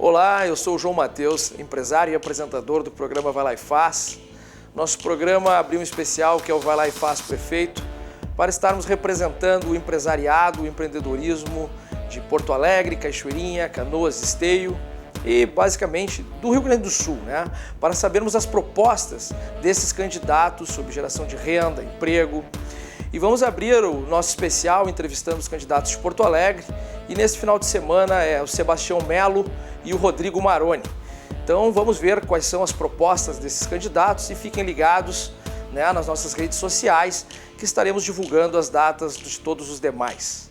Olá, eu sou o João Matheus, empresário e apresentador do programa Vai Lá e Faz. Nosso programa abriu um especial que é o Vai Lá e Faz Prefeito, para estarmos representando o empresariado, o empreendedorismo de Porto Alegre, Cachoeirinha, Canoas, Esteio e basicamente do Rio Grande do Sul, né? Para sabermos as propostas desses candidatos sobre geração de renda, emprego. E vamos abrir o nosso especial entrevistando os candidatos de Porto Alegre. E nesse final de semana é o Sebastião Melo e o Rodrigo Maroni. Então vamos ver quais são as propostas desses candidatos e fiquem ligados, né, nas nossas redes sociais, que estaremos divulgando as datas de todos os demais.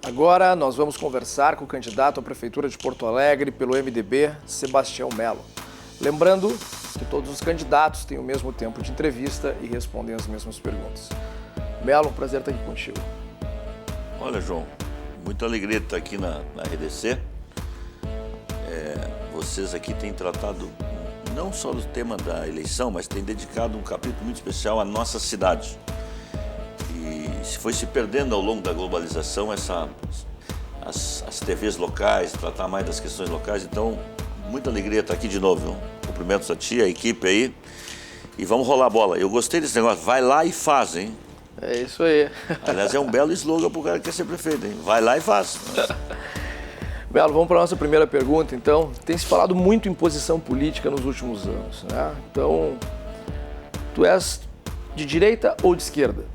Agora nós vamos conversar com o candidato à Prefeitura de Porto Alegre pelo MDB, Sebastião Melo. Lembrando que todos os candidatos têm o mesmo tempo de entrevista e respondem as mesmas perguntas. Melo, um prazer estar aqui contigo. Olha, João, muita alegria de estar aqui na RDC. Vocês aqui têm tratado não só do tema da eleição, mas têm dedicado um capítulo muito especial à nossa cidade. Se foi se perdendo ao longo da globalização as TVs locais, tratar mais das questões locais. Então, muita alegria estar aqui de novo. Cumprimentos a ti, a equipe aí. E vamos rolar a bola. Eu gostei desse negócio. Vai lá e faz, hein? É isso aí. Aliás, é um belo slogan para o cara que quer ser prefeito, hein? Vai lá e faz. Melo, vamos para a nossa primeira pergunta, então. Tem se falado muito em posição política nos últimos anos, né? Então, tu és de direita ou de esquerda?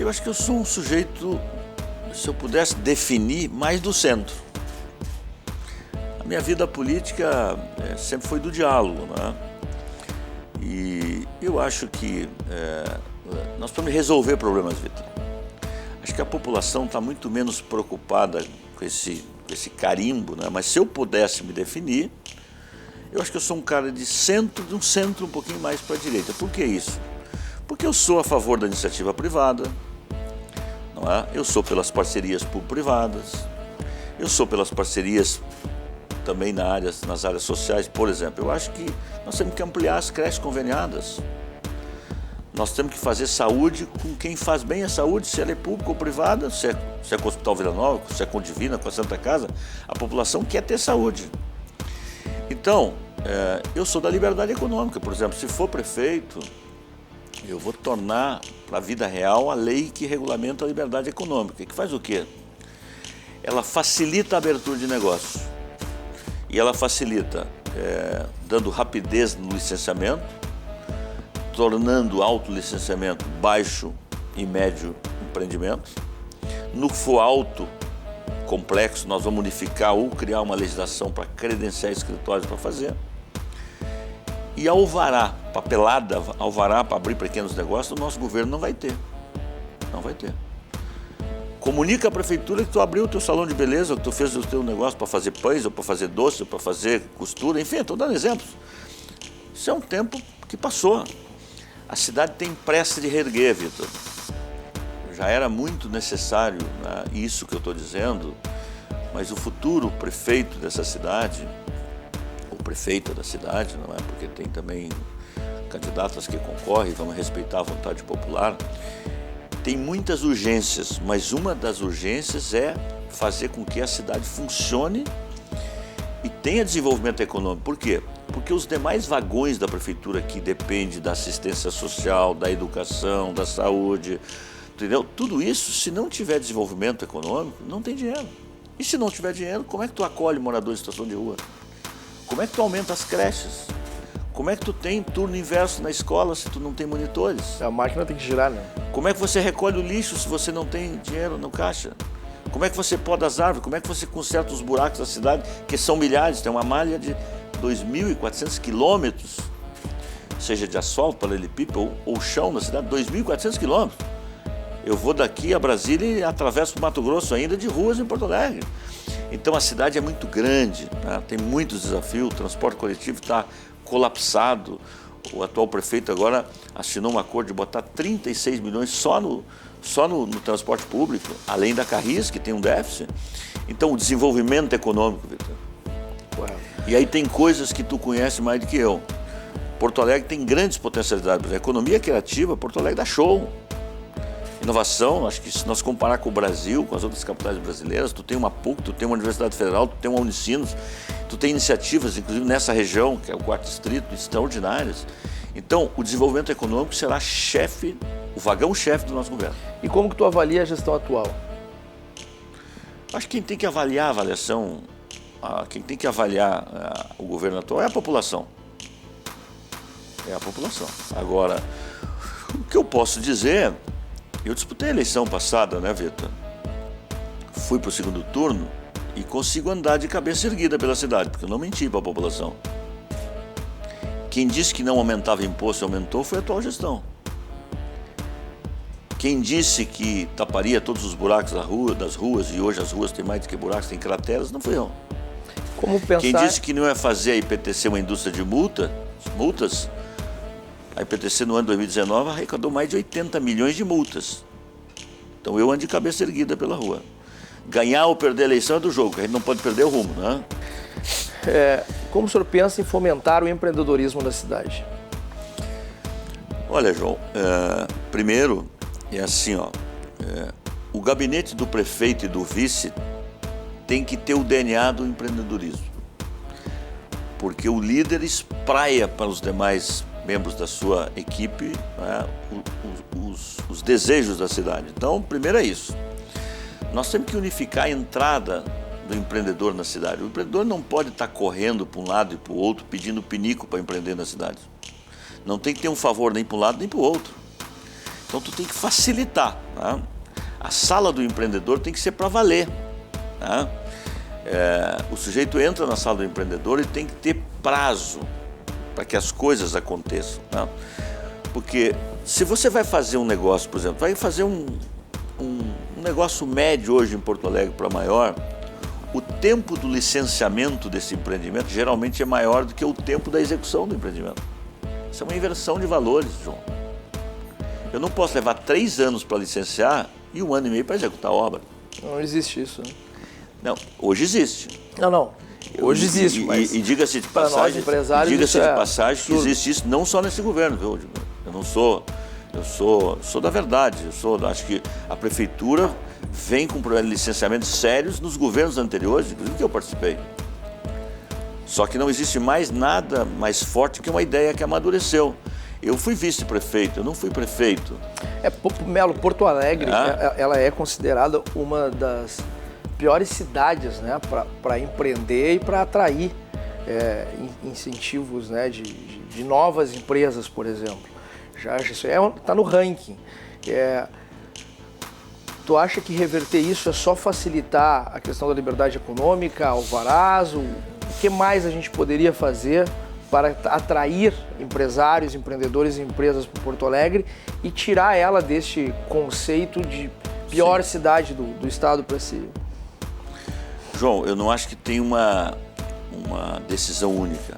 Eu acho que eu sou um sujeito, se eu pudesse definir, mais do centro. A minha vida política sempre foi do diálogo, né? E eu acho que nós precisamos resolver problemas, Vitor. Acho que a população está muito menos preocupada com esse carimbo, né? Mas se eu pudesse me definir, eu acho que eu sou um cara de um centro um pouquinho mais para a direita. Por que isso? Porque eu sou a favor da iniciativa privada, não é? Eu sou pelas parcerias público-privadas, eu sou pelas parcerias também nas áreas sociais, por exemplo. Eu acho que nós temos que ampliar as creches conveniadas. Nós temos que fazer saúde com quem faz bem a saúde, se ela é pública ou privada, se é com o Hospital Vila Nova, se é com o Divina, com a Santa Casa, a população quer ter saúde. Então, eu sou da liberdade econômica, por exemplo, se for prefeito, eu vou tornar para a vida real a lei que regulamenta a liberdade econômica, que faz o quê? Ela facilita a abertura de negócio e ela facilita dando rapidez no licenciamento, tornando o autolicenciamento baixo e médio empreendimento. No que for alto, complexo, nós vamos unificar ou criar uma legislação para credenciar escritórios para fazer. E alvará, papelada, alvará para abrir pequenos negócios, o nosso governo não vai ter. Não vai ter. Comunica à prefeitura que tu abriu o teu salão de beleza, ou que tu fez o teu negócio para fazer pães, ou para fazer doce, ou para fazer costura, enfim, estou dando exemplos. Isso é um tempo que passou. A cidade tem pressa de reerguer, Vitor. Já era muito necessário, né, isso que eu estou dizendo, mas o futuro prefeito dessa cidade, prefeita da cidade, não é? Porque tem também candidatas que concorrem, vamos respeitar a vontade popular. Tem muitas urgências, mas uma das urgências é fazer com que a cidade funcione e tenha desenvolvimento econômico. Por quê? Porque os demais vagões da prefeitura que dependem da assistência social, da educação, da saúde, entendeu? Tudo isso, se não tiver desenvolvimento econômico, não tem dinheiro. E se não tiver dinheiro, como é que tu acolhe moradores em situação de rua? Como é que tu aumenta as creches? Como é que tu tem turno inverso na escola se tu não tem monitores? A máquina tem que girar, né? Como é que você recolhe o lixo se você não tem dinheiro no caixa? Como é que você poda as árvores? Como é que você conserta os buracos da cidade, que são milhares? Tem uma malha de 2.400 quilômetros, seja de asfalto, paralelepípedo ou chão na cidade, 2.400 quilômetros. Eu vou daqui a Brasília e atravesso o Mato Grosso ainda de ruas em Porto Alegre. Então a cidade é muito grande, né? Tem muitos desafios, o transporte coletivo está colapsado. O atual prefeito agora assinou um acordo de botar 36 milhões só no transporte público, além da Carris, que tem um déficit. Então o desenvolvimento econômico, Vitor. E aí tem coisas que tu conhece mais do que eu. Porto Alegre tem grandes potencialidades. A economia criativa, Porto Alegre dá show. Inovação, acho que se nós comparar com o Brasil, com as outras capitais brasileiras, tu tem uma PUC, tu tem uma Universidade Federal, tu tem uma Unicinos, tu tem iniciativas, inclusive nessa região, que é o 4º Distrito, extraordinárias. Então, o desenvolvimento econômico será chefe, o vagão-chefe do nosso governo. E como que tu avalia a gestão atual? Acho que quem tem que avaliar a avaliação, quem tem que avaliar o governo atual é a população. É a população. Agora, o que eu posso dizer, eu disputei a eleição passada, né, Vitor? Fui para o 2º turno e consigo andar de cabeça erguida pela cidade, porque eu não menti para a população. Quem disse que não aumentava imposto e aumentou foi a atual gestão. Quem disse que taparia todos os buracos das ruas, e hoje as ruas têm mais do que buracos, tem crateras, não fui eu. Como pensar... Quem disse que não ia fazer a IPTC uma indústria de multas, a IPTC no ano 2019 arrecadou mais de 80 milhões de multas. Então eu ando de cabeça erguida pela rua. Ganhar ou perder a eleição é do jogo, a gente não pode perder o rumo, né? Como o senhor pensa em fomentar o empreendedorismo da cidade? Olha, João, primeiro é assim, o gabinete do prefeito e do vice tem que ter o DNA do empreendedorismo, porque o líder espraia para os demais membros da sua equipe, né, os desejos da cidade. Então, primeiro é isso. Nós temos que unificar a entrada do empreendedor na cidade. O empreendedor não pode estar correndo para um lado e para o outro, pedindo pinico para empreender na cidade. Não tem que ter um favor nem para um lado nem para o outro. Então, tu tem que facilitar, né? A sala do empreendedor tem que ser para valer, né? O sujeito entra na sala do empreendedor e tem que ter prazo para que as coisas aconteçam, né? Porque se você vai fazer um negócio, por exemplo, vai fazer um negócio médio hoje em Porto Alegre para maior, o tempo do licenciamento desse empreendimento geralmente é maior do que o tempo da execução do empreendimento. Isso é uma inversão de valores, João. Eu não posso levar 3 anos para licenciar e 1 ano e meio para executar a obra. Não existe isso, né? Não, hoje existe. Não. Hoje existe, mas... E diga-se de para passagem, nós empresários, que existe isso não só nesse governo, viu? Eu não sou... Eu sou da verdade, acho que a prefeitura vem com problemas de licenciamento sérios nos governos anteriores, inclusive que eu participei. Só que não existe mais nada mais forte que uma ideia que amadureceu. Eu fui vice-prefeito, eu não fui prefeito. Melo, Porto Alegre, ela é considerada uma das piores cidades, né, para empreender e para atrair incentivos, né, de novas empresas, por exemplo. Isso está no ranking. Tu acha que reverter isso é só facilitar a questão da liberdade econômica, alvarás? O que mais a gente poderia fazer para atrair empresários, empreendedores e empresas para Porto Alegre e tirar ela deste conceito de pior cidade do estado para si? João, eu não acho que tem uma decisão única.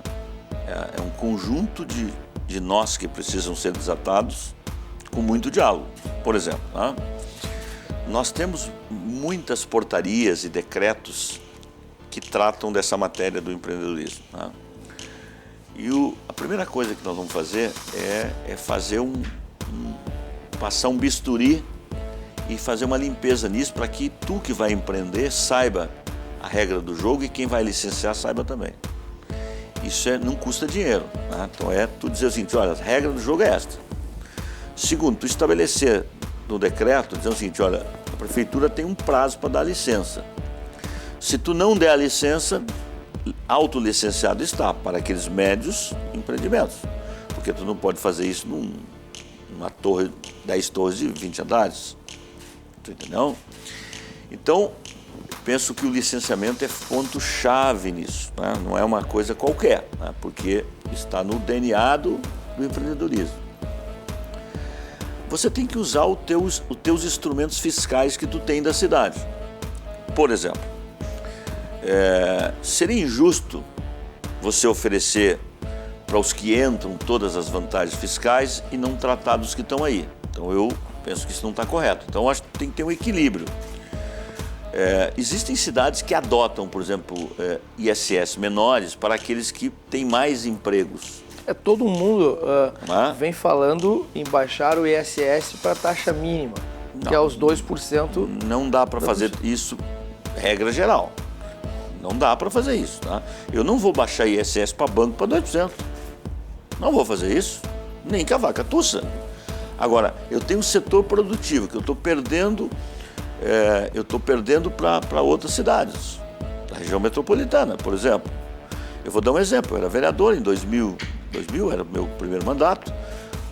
É um conjunto de nós que precisam ser desatados com muito diálogo. Por exemplo, né? Nós temos muitas portarias e decretos que tratam dessa matéria do empreendedorismo, né? E a primeira coisa que nós vamos fazer é fazer passar um bisturi e fazer uma limpeza nisso para que tu que vai empreender saiba a regra do jogo e quem vai licenciar saiba também. Isso não custa dinheiro, né? Então tu dizer o seguinte, olha, a regra do jogo é esta. Segundo, tu estabelecer no decreto, dizer o seguinte, olha, a prefeitura tem um prazo para dar licença. Se tu não der a licença, autolicenciado está para aqueles médios empreendimentos. Porque tu não pode fazer isso numa torre, 10 torres de 20 andares. Tu entendeu? Então, penso que o licenciamento é ponto-chave nisso, né? Não é uma coisa qualquer, né? Porque está no DNA do empreendedorismo. Você tem que usar os teus instrumentos fiscais que tu tem da cidade. Por exemplo, seria injusto você oferecer para os que entram todas as vantagens fiscais e não tratar dos que estão aí. Então eu penso que isso não está correto. Então eu acho que tem que ter um equilíbrio. Existem cidades que adotam, por exemplo, ISS menores para aqueles que têm mais empregos. Todo mundo vem falando em baixar o ISS para a taxa mínima, que é os 2%. Não dá para fazer isso, regra geral. Não dá para fazer isso. Tá? Eu não vou baixar ISS para banco para 2%. Não vou fazer isso, nem que a vaca tussa. Agora, eu tenho um setor produtivo que eu estou perdendo para outras cidades, da região metropolitana, por exemplo. Eu vou dar um exemplo, eu era vereador em 2000 era o meu primeiro mandato,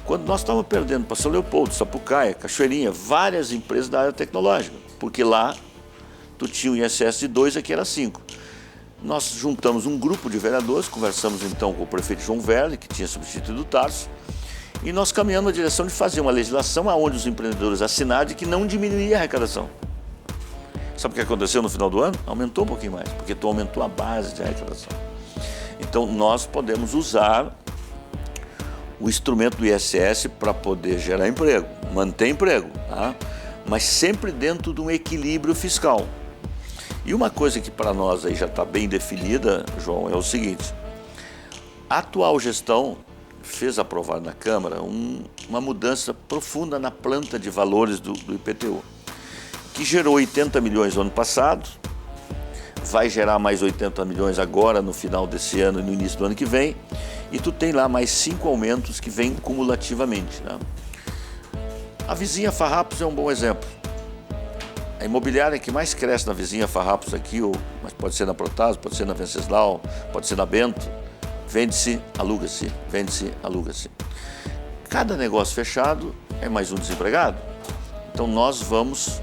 quando nós estávamos perdendo para São Leopoldo, Sapucaia, Cachoeirinha, várias empresas da área tecnológica, porque lá tu tinha um ISS de 2, aqui era 5. Nós juntamos um grupo de vereadores, conversamos então com o prefeito João Verne, que tinha substituído o Tarso, e nós caminhamos na direção de fazer uma legislação onde os empreendedores assinaram de que não diminuiria a arrecadação. Sabe o que aconteceu no final do ano? Aumentou um pouquinho mais, porque tu aumentou a base de arrecadação. Então nós podemos usar o instrumento do ISS para poder gerar emprego, manter emprego, tá? Mas sempre dentro de um equilíbrio fiscal. E uma coisa que para nós aí já está bem definida, João, é o seguinte: a atual gestão fez aprovar na Câmara uma mudança profunda na planta de valores do IPTU, que gerou 80 milhões no ano passado, vai gerar mais 80 milhões agora no final desse ano e no início do ano que vem, e tu tem lá mais 5 aumentos que vêm cumulativamente. Né? A vizinha Farrapos é um bom exemplo. A imobiliária que mais cresce na vizinha Farrapos aqui, mas pode ser na Protásio, pode ser na Venceslau, pode ser na Bento, vende-se, aluga-se, vende-se, aluga-se. Cada negócio fechado é mais um desempregado. Então nós vamos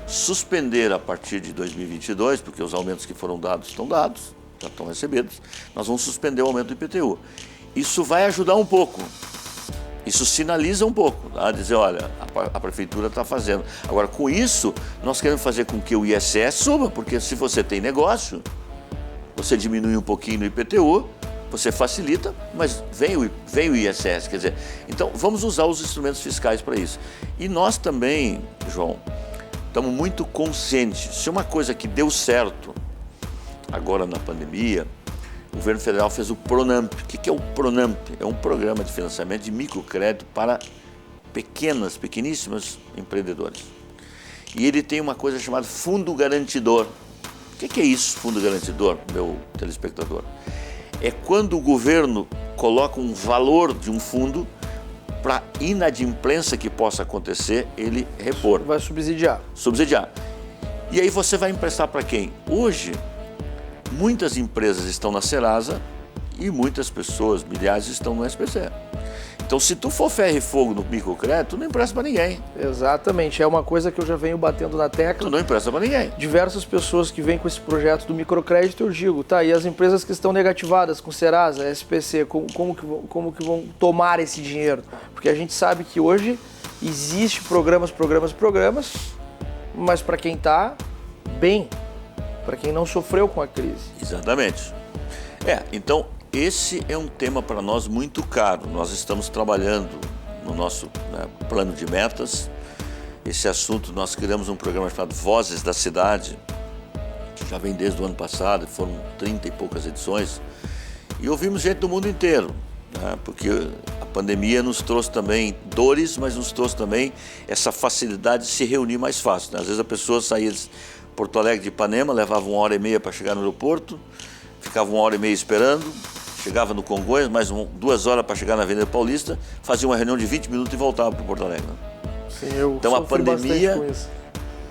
suspender a partir de 2022, porque os aumentos que foram dados estão dados, já estão recebidos, nós vamos suspender o aumento do IPTU. Isso vai ajudar um pouco, isso sinaliza um pouco, tá? Dizer, olha, a prefeitura está fazendo. Agora, com isso, nós queremos fazer com que o ISS suba, porque se você tem negócio, você diminui um pouquinho no IPTU, você facilita, mas vem o ISS, quer dizer, então vamos usar os instrumentos fiscais para isso. E nós também, João, estamos muito conscientes, se uma coisa que deu certo agora na pandemia, o governo federal fez o Pronamp. O que é o Pronamp? É um programa de financiamento de microcrédito para pequeníssimos empreendedores. E ele tem uma coisa chamada Fundo Garantidor. O que é isso, Fundo Garantidor, meu telespectador? É quando o governo coloca um valor de um fundo para inadimplência que possa acontecer, ele repor. Vai subsidiar. Subsidiar. E aí você vai emprestar para quem? Hoje, muitas empresas estão na Serasa e muitas pessoas, milhares, estão no SPC. Então, se tu for ferro e fogo no microcrédito, tu não empresta para ninguém. Exatamente, é uma coisa que eu já venho batendo na tecla. Tu não empresta para ninguém. Diversas pessoas que vêm com esse projeto do microcrédito, eu digo, tá, e as empresas que estão negativadas com Serasa, SPC, como que vão tomar esse dinheiro? Porque a gente sabe que hoje existe programas, mas para quem está bem, para quem não sofreu com a crise. Exatamente. Então, esse é um tema para nós muito caro. Nós estamos trabalhando no nosso plano de metas. Esse assunto, nós criamos um programa chamado Vozes da Cidade, que já vem desde o ano passado, foram 30 e poucas edições. E ouvimos gente do mundo inteiro, né? Porque a pandemia nos trouxe também dores, mas nos trouxe também essa facilidade de se reunir mais fácil, né? Às vezes a pessoa saía de Porto Alegre de Ipanema, levava 1h30 para chegar no aeroporto, ficava 1h30 esperando, chegava no Congonhas, mais 2 horas para chegar na Avenida Paulista, fazia uma reunião de 20 minutos e voltava para Porto Alegre. Sim, eu então a pandemia com isso.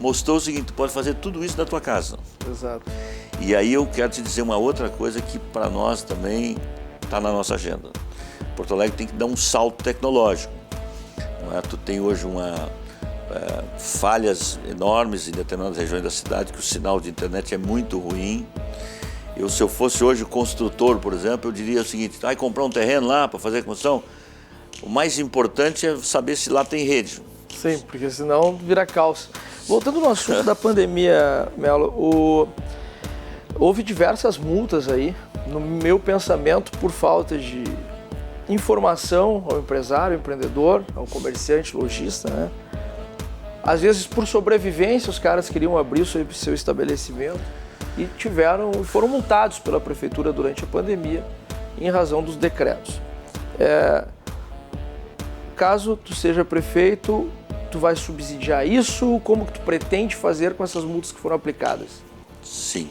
Mostrou o seguinte: tu pode fazer tudo isso da tua casa. Exato. E aí eu quero te dizer uma outra coisa que para nós também está na nossa agenda. Porto Alegre tem que dar um salto tecnológico. Não é? Tu tem hoje falhas enormes em determinadas regiões da cidade, que o sinal de internet é muito ruim. Se eu fosse hoje construtor, por exemplo, eu diria o seguinte: vai comprar um terreno lá para fazer a construção, o mais importante é saber se lá tem rede. Sim, porque senão vira caos. Voltando no assunto da pandemia, Melo, houve diversas multas aí, no meu pensamento, por falta de informação ao empresário, ao empreendedor, ao comerciante, lojista, né? Às vezes, por sobrevivência, os caras queriam abrir o seu estabelecimento e foram multados pela prefeitura durante a pandemia em razão dos decretos. Caso tu seja prefeito, tu vai subsidiar isso? Como que tu pretende fazer com essas multas que foram aplicadas? Sim.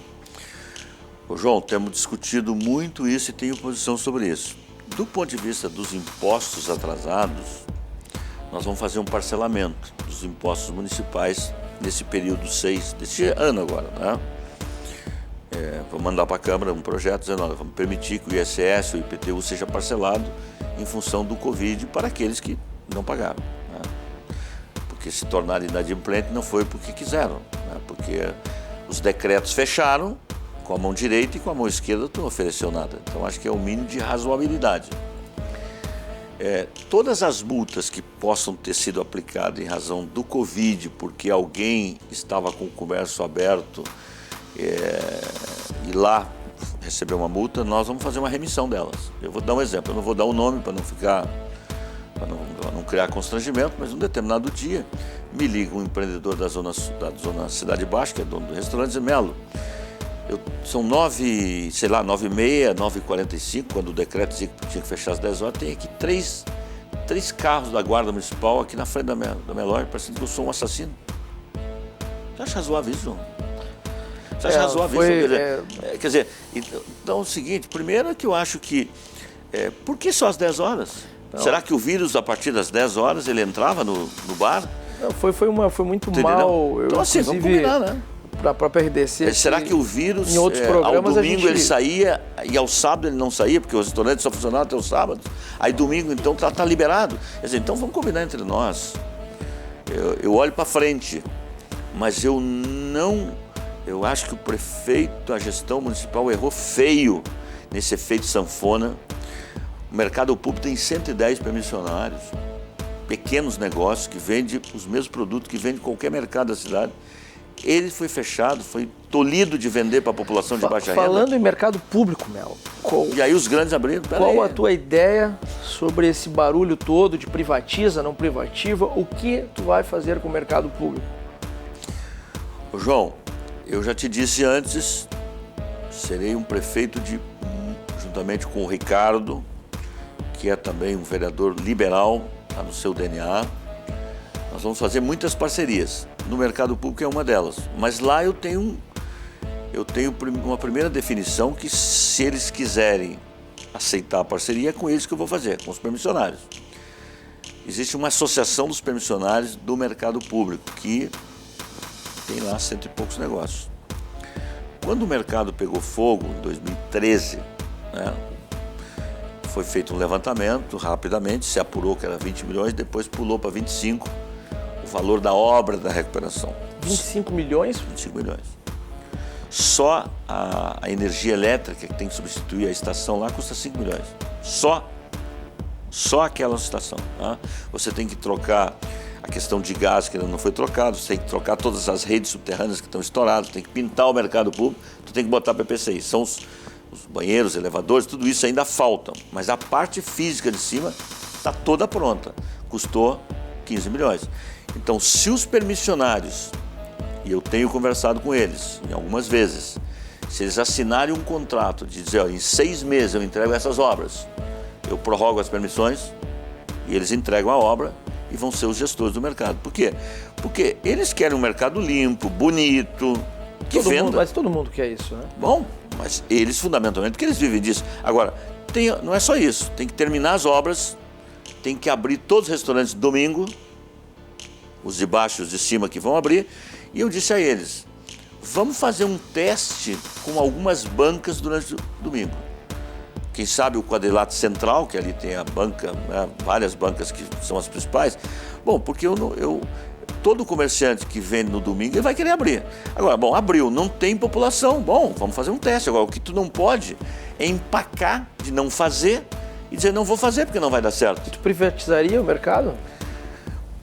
Ô, João, temos discutido muito isso e tenho posição sobre isso. Do ponto de vista dos impostos atrasados, nós vamos fazer um parcelamento dos impostos municipais nesse período 6, desse ano agora, né? Vou mandar para a Câmara um projeto dizendo, olha, vamos permitir que o ISS, o IPTU seja parcelado em função do Covid para aqueles que não pagaram, né? Porque se tornaram inadimplentes não foi porque quiseram, né? Porque os decretos fecharam com a mão direita e com a mão esquerda tu não ofereceu nada. Então acho que é o mínimo de razoabilidade. Todas as multas que possam ter sido aplicadas em razão do Covid, porque alguém estava com o comércio aberto e lá recebeu uma multa, nós vamos fazer uma remissão delas. Eu vou dar um exemplo, eu não vou dar o nome para não criar constrangimento, mas um determinado dia me liga um empreendedor da zona Cidade Baixa, que é dono do restaurante, diz, Melo, são 9h30, 9h45, quando o decreto dizia que tinha que fechar às 10 horas, tem aqui três carros da Guarda Municipal aqui na frente da minha loja, parecendo que eu sou um assassino. Você acha razoável isso, João? Você acha razoável isso? Quer dizer, então é o seguinte, primeiro é que eu acho que, por que só às 10 horas? Não. Será que o vírus, a partir das 10 horas, ele entrava no bar? Não, foi muito mal. Então assim, vamos combinar, né? Para a própria RDC. Será que o vírus, em outros programas, ao domingo ele saía e ao sábado ele não saía, porque os restaurantes só funcionavam até o sábado? Aí domingo então tá liberado. Quer dizer, então vamos combinar entre nós. Eu olho para frente, mas eu acho que o prefeito, a gestão municipal errou feio nesse efeito sanfona. O mercado público tem 110 permissionários, pequenos negócios que vendem os mesmos produtos que vende qualquer mercado da cidade. Ele foi fechado, foi tolhido de vender para a população de baixa renda. Falando em mercado público, Melo. E aí os grandes abriram. Qual a tua ideia sobre esse barulho todo de privatiza, não privativa? O que tu vai fazer com o mercado público? Ô, João, eu já te disse antes, serei um prefeito juntamente com o Ricardo, que é também um vereador liberal, está no seu DNA. Nós vamos fazer muitas parcerias. No mercado público é uma delas. Mas lá eu tenho uma primeira definição que, se eles quiserem aceitar a parceria, é com eles que eu vou fazer, com os permissionários. Existe uma associação dos permissionários do mercado público, que tem lá 100 e poucos negócios. Quando o mercado pegou fogo, em 2013, né, foi feito um levantamento, rapidamente, se apurou que era 20 milhões, depois pulou para 25 o valor da obra da recuperação. 25 milhões? 25 milhões. Só a energia elétrica que tem que substituir a estação lá custa 5 milhões. Só aquela estação. Tá? Você tem que trocar a questão de gás que ainda não foi trocado, você tem que trocar todas as redes subterrâneas que estão estouradas, tem que pintar o mercado público, tu tem que botar PPCI. São os banheiros, elevadores, tudo isso ainda falta. Mas a parte física de cima está toda pronta. Custou 15 milhões. Então, se os permissionários, e eu tenho conversado com eles algumas vezes, se eles assinarem um contrato de dizer, ó, em 6 meses eu entrego essas obras, eu prorrogo as permissões e eles entregam a obra e vão ser os gestores do mercado. Por quê? Porque eles querem um mercado limpo, bonito, que venda. Mas todo mundo quer isso, né? Bom, mas eles fundamentalmente, porque eles vivem disso. Agora, não é só isso, tem que terminar as obras, tem que abrir todos os restaurantes domingo, os de baixo e os de cima que vão abrir, e eu disse a eles, vamos fazer um teste com algumas bancas durante o domingo. Quem sabe o quadrilátero central, que ali tem a banca, né, várias bancas que são as principais. Bom, porque todo comerciante que vende no domingo, ele vai querer abrir. Agora, bom, abriu, não tem população. Bom, vamos fazer um teste. Agora, o que tu não pode é empacar de não fazer e dizer, não vou fazer porque não vai dar certo. E tu privatizaria o mercado?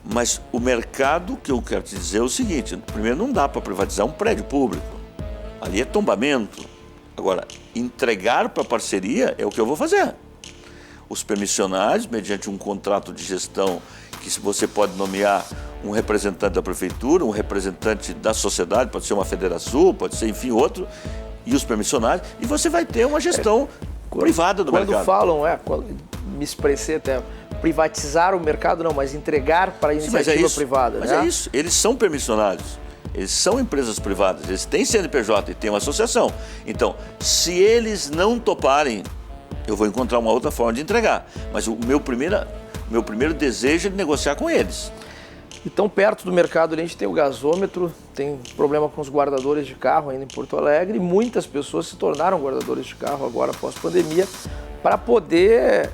Mas o mercado, que eu quero te dizer é o seguinte, primeiro não dá para privatizar um prédio público. Ali é tombamento. Agora, entregar para parceria é o que eu vou fazer. Os permissionários, mediante um contrato de gestão que você pode nomear um representante da prefeitura, um representante da sociedade, pode ser uma Federação, pode ser, enfim, outro, e os permissionários, e você vai ter uma gestão privada do mercado. Quando falam, me expressei até, privatizar o mercado não, mas entregar para a iniciativa privada. Mas é isso, eles são permissionários, eles são empresas privadas, eles têm CNPJ e têm uma associação. Então, se eles não toparem, eu vou encontrar uma outra forma de entregar. Mas o meu primeiro desejo é negociar com eles. E tão perto do mercado, a gente tem o gasômetro, tem problema com os guardadores de carro ainda em Porto Alegre, e muitas pessoas se tornaram guardadores de carro agora após pandemia para poder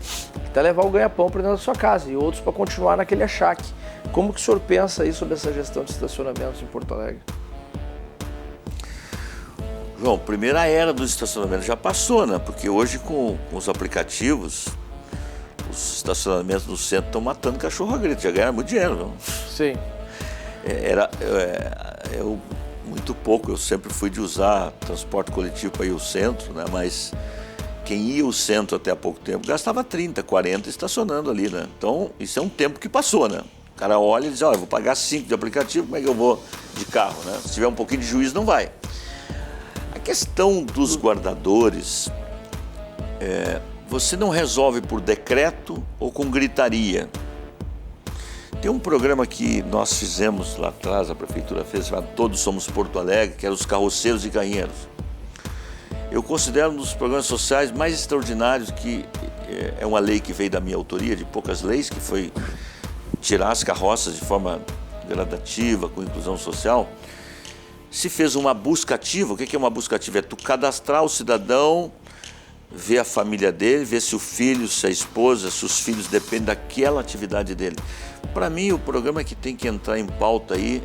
até levar o ganha-pão para dentro da sua casa e outros para continuar naquele achaque. Como que o senhor pensa aí sobre essa gestão de estacionamentos em Porto Alegre? João, primeira era do estacionamento já passou, né? Porque hoje com os aplicativos, os estacionamentos no centro estão matando cachorro a grito, já ganharam muito dinheiro, não? Sim. Eu muito pouco, eu sempre fui de usar transporte coletivo para ir ao centro, né? Mas quem ia ao centro até há pouco tempo gastava 30, 40 estacionando ali, né? Então isso é um tempo que passou, né? O cara olha e diz, eu vou pagar 5 de aplicativo, como é que eu vou de carro, né? Se tiver um pouquinho de juízo, não vai. A questão dos guardadores, você não resolve por decreto ou com gritaria. Tem um programa que nós fizemos lá atrás, a prefeitura fez, chamado Todos Somos Porto Alegre, que era os carroceiros e carrinheiros. Eu considero um dos programas sociais mais extraordinários, que é uma lei que veio da minha autoria, de poucas leis, que foi tirar as carroças de forma gradativa, com inclusão social. Se fez uma busca ativa. O que é uma busca ativa? É tu cadastrar o cidadão, ver a família dele, ver se o filho, se a esposa, se os filhos dependem daquela atividade dele. Para mim, o programa que tem que entrar em pauta aí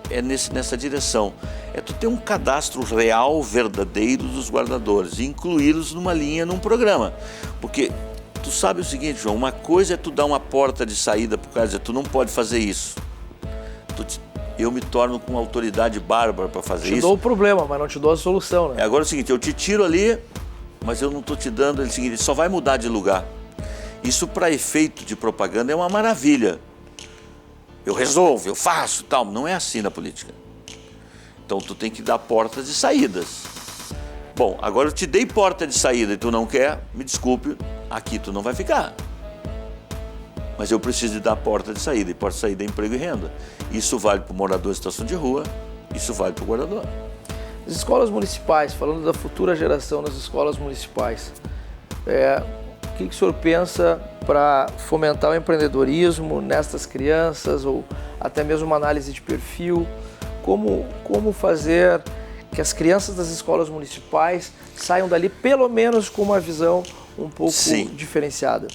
é nessa direção. É tu ter um cadastro real, verdadeiro dos guardadores e incluí-los numa linha, num programa. Porque tu sabe o seguinte, João, uma coisa é tu dar uma porta de saída para o cara dizer, tu não pode fazer isso. Eu me torno com uma autoridade bárbara para fazer isso. Te dou o problema, mas não te dou a solução, né? Agora é o seguinte, eu te tiro ali, mas eu não estou te dando, ele só vai mudar de lugar. Isso para efeito de propaganda é uma maravilha. Eu resolvo, eu faço, tal. Não é assim na política. Então tu tem que dar portas e saídas. Bom, agora eu te dei porta de saída e tu não quer, me desculpe, aqui tu não vai ficar. Mas eu preciso de dar porta de saída, e porta de saída é emprego e renda. Isso vale para o morador em situação de rua, isso vale para o guardador. As escolas municipais, falando da futura geração nas escolas municipais, o que o senhor pensa para fomentar o empreendedorismo nestas crianças, ou até mesmo uma análise de perfil? Como fazer que as crianças das escolas municipais saiam dali pelo menos com uma visão um pouco diferenciada?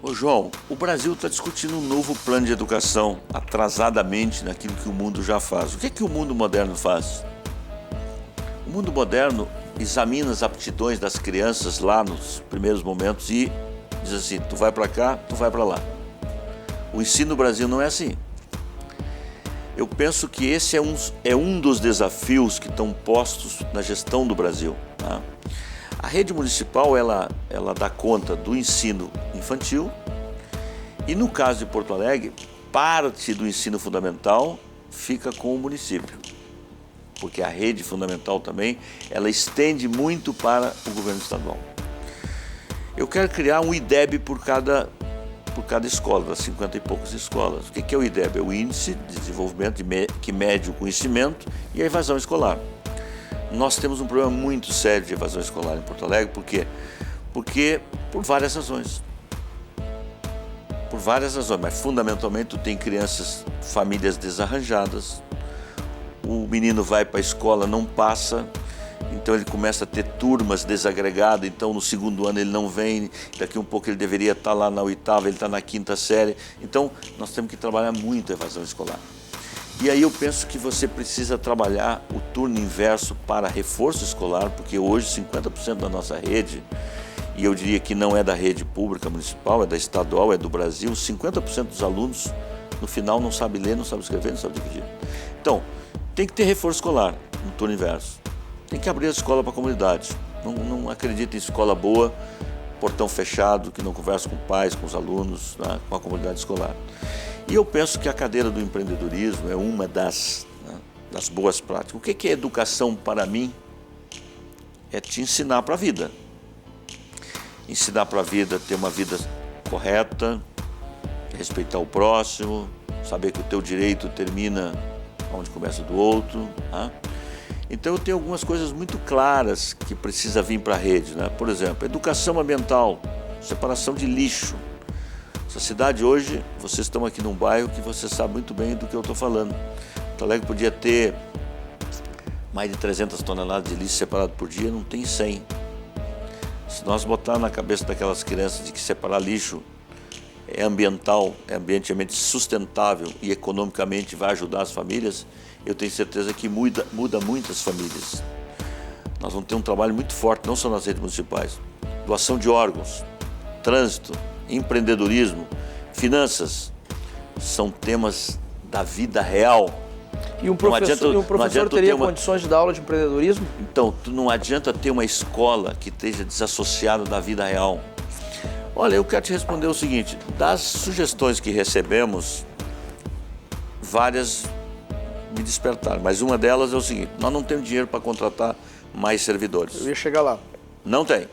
Ô João, o Brasil está discutindo um novo plano de educação, atrasadamente naquilo que o mundo já faz. O que é que o mundo moderno faz? O mundo moderno examina as aptidões das crianças lá nos primeiros momentos e diz assim, tu vai para cá, tu vai para lá. O ensino no Brasil não é assim. Eu penso que esse é um dos desafios que estão postos na gestão do Brasil, tá? A rede municipal, ela dá conta do ensino infantil e, no caso de Porto Alegre, parte do ensino fundamental fica com o município, porque a rede fundamental também, ela estende muito para o governo estadual. Eu quero criar um IDEB por cada escola, das 50 e poucas escolas. O que é o IDEB? É o Índice de Desenvolvimento que mede o conhecimento e a evasão escolar. Nós temos um problema muito sério de evasão escolar em Porto Alegre. Por quê? Porque por várias razões. Por várias razões, mas fundamentalmente tu tem crianças, famílias desarranjadas, o menino vai para a escola, não passa, então ele começa a ter turmas desagregadas, então no segundo ano ele não vem, daqui um pouco ele deveria estar lá na oitava, ele está na quinta série. Então nós temos que trabalhar muito a evasão escolar. E aí eu penso que você precisa trabalhar o turno inverso para reforço escolar, porque hoje 50% da nossa rede, e eu diria que não é da rede pública municipal, é da estadual, é do Brasil, 50% dos alunos no final não sabe ler, não sabe escrever, não sabe dividir. Então, tem que ter reforço escolar no turno inverso. Tem que abrir a escola para a comunidade. Não acredito em escola boa portão fechado, que não conversa com pais, com os alunos, né, com a comunidade escolar. E eu penso que a cadeira do empreendedorismo é uma das boas práticas. O que é educação para mim? É te ensinar para a vida. Ensinar para a vida, ter uma vida correta, respeitar o próximo, saber que o teu direito termina onde começa o do outro. Tá? Então eu tenho algumas coisas muito claras que precisa vir para a rede, né? Por exemplo, educação ambiental, separação de lixo. Essa cidade hoje, vocês estão aqui num bairro que você sabe muito bem do que eu estou falando. Porto Alegre podia ter mais de 300 toneladas de lixo separado por dia, não tem 100. Se nós botar na cabeça daquelas crianças de que separar lixo é ambiental, é ambientalmente sustentável e economicamente vai ajudar as famílias, eu tenho certeza que muda muitas famílias. Nós vamos ter um trabalho muito forte, não só nas redes municipais. Doação de órgãos, trânsito, empreendedorismo, finanças, são temas da vida real. E um professor teria condições de dar aula de empreendedorismo? Então, não adianta ter uma escola que esteja desassociada da vida real. Olha, eu quero te responder o seguinte, das sugestões que recebemos, várias me despertaram, mas uma delas é o seguinte, nós não temos dinheiro para contratar mais servidores. Eu ia chegar lá. Não tem.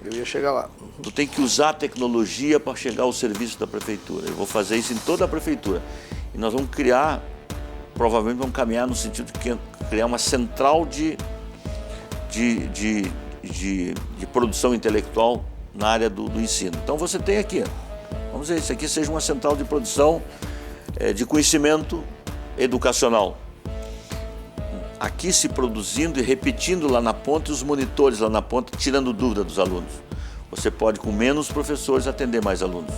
Eu ia chegar lá. Tu tem que usar a tecnologia para chegar ao serviço da prefeitura. Eu vou fazer isso em toda a prefeitura. E nós vamos criar, provavelmente vamos caminhar no sentido de criar uma central de produção intelectual na área do ensino. Então você tem aqui, vamos dizer, isso aqui seja uma central de produção de conhecimento educacional. Aqui se produzindo e repetindo lá na ponta, e os monitores lá na ponta tirando dúvida dos alunos. Você pode, com menos professores, atender mais alunos.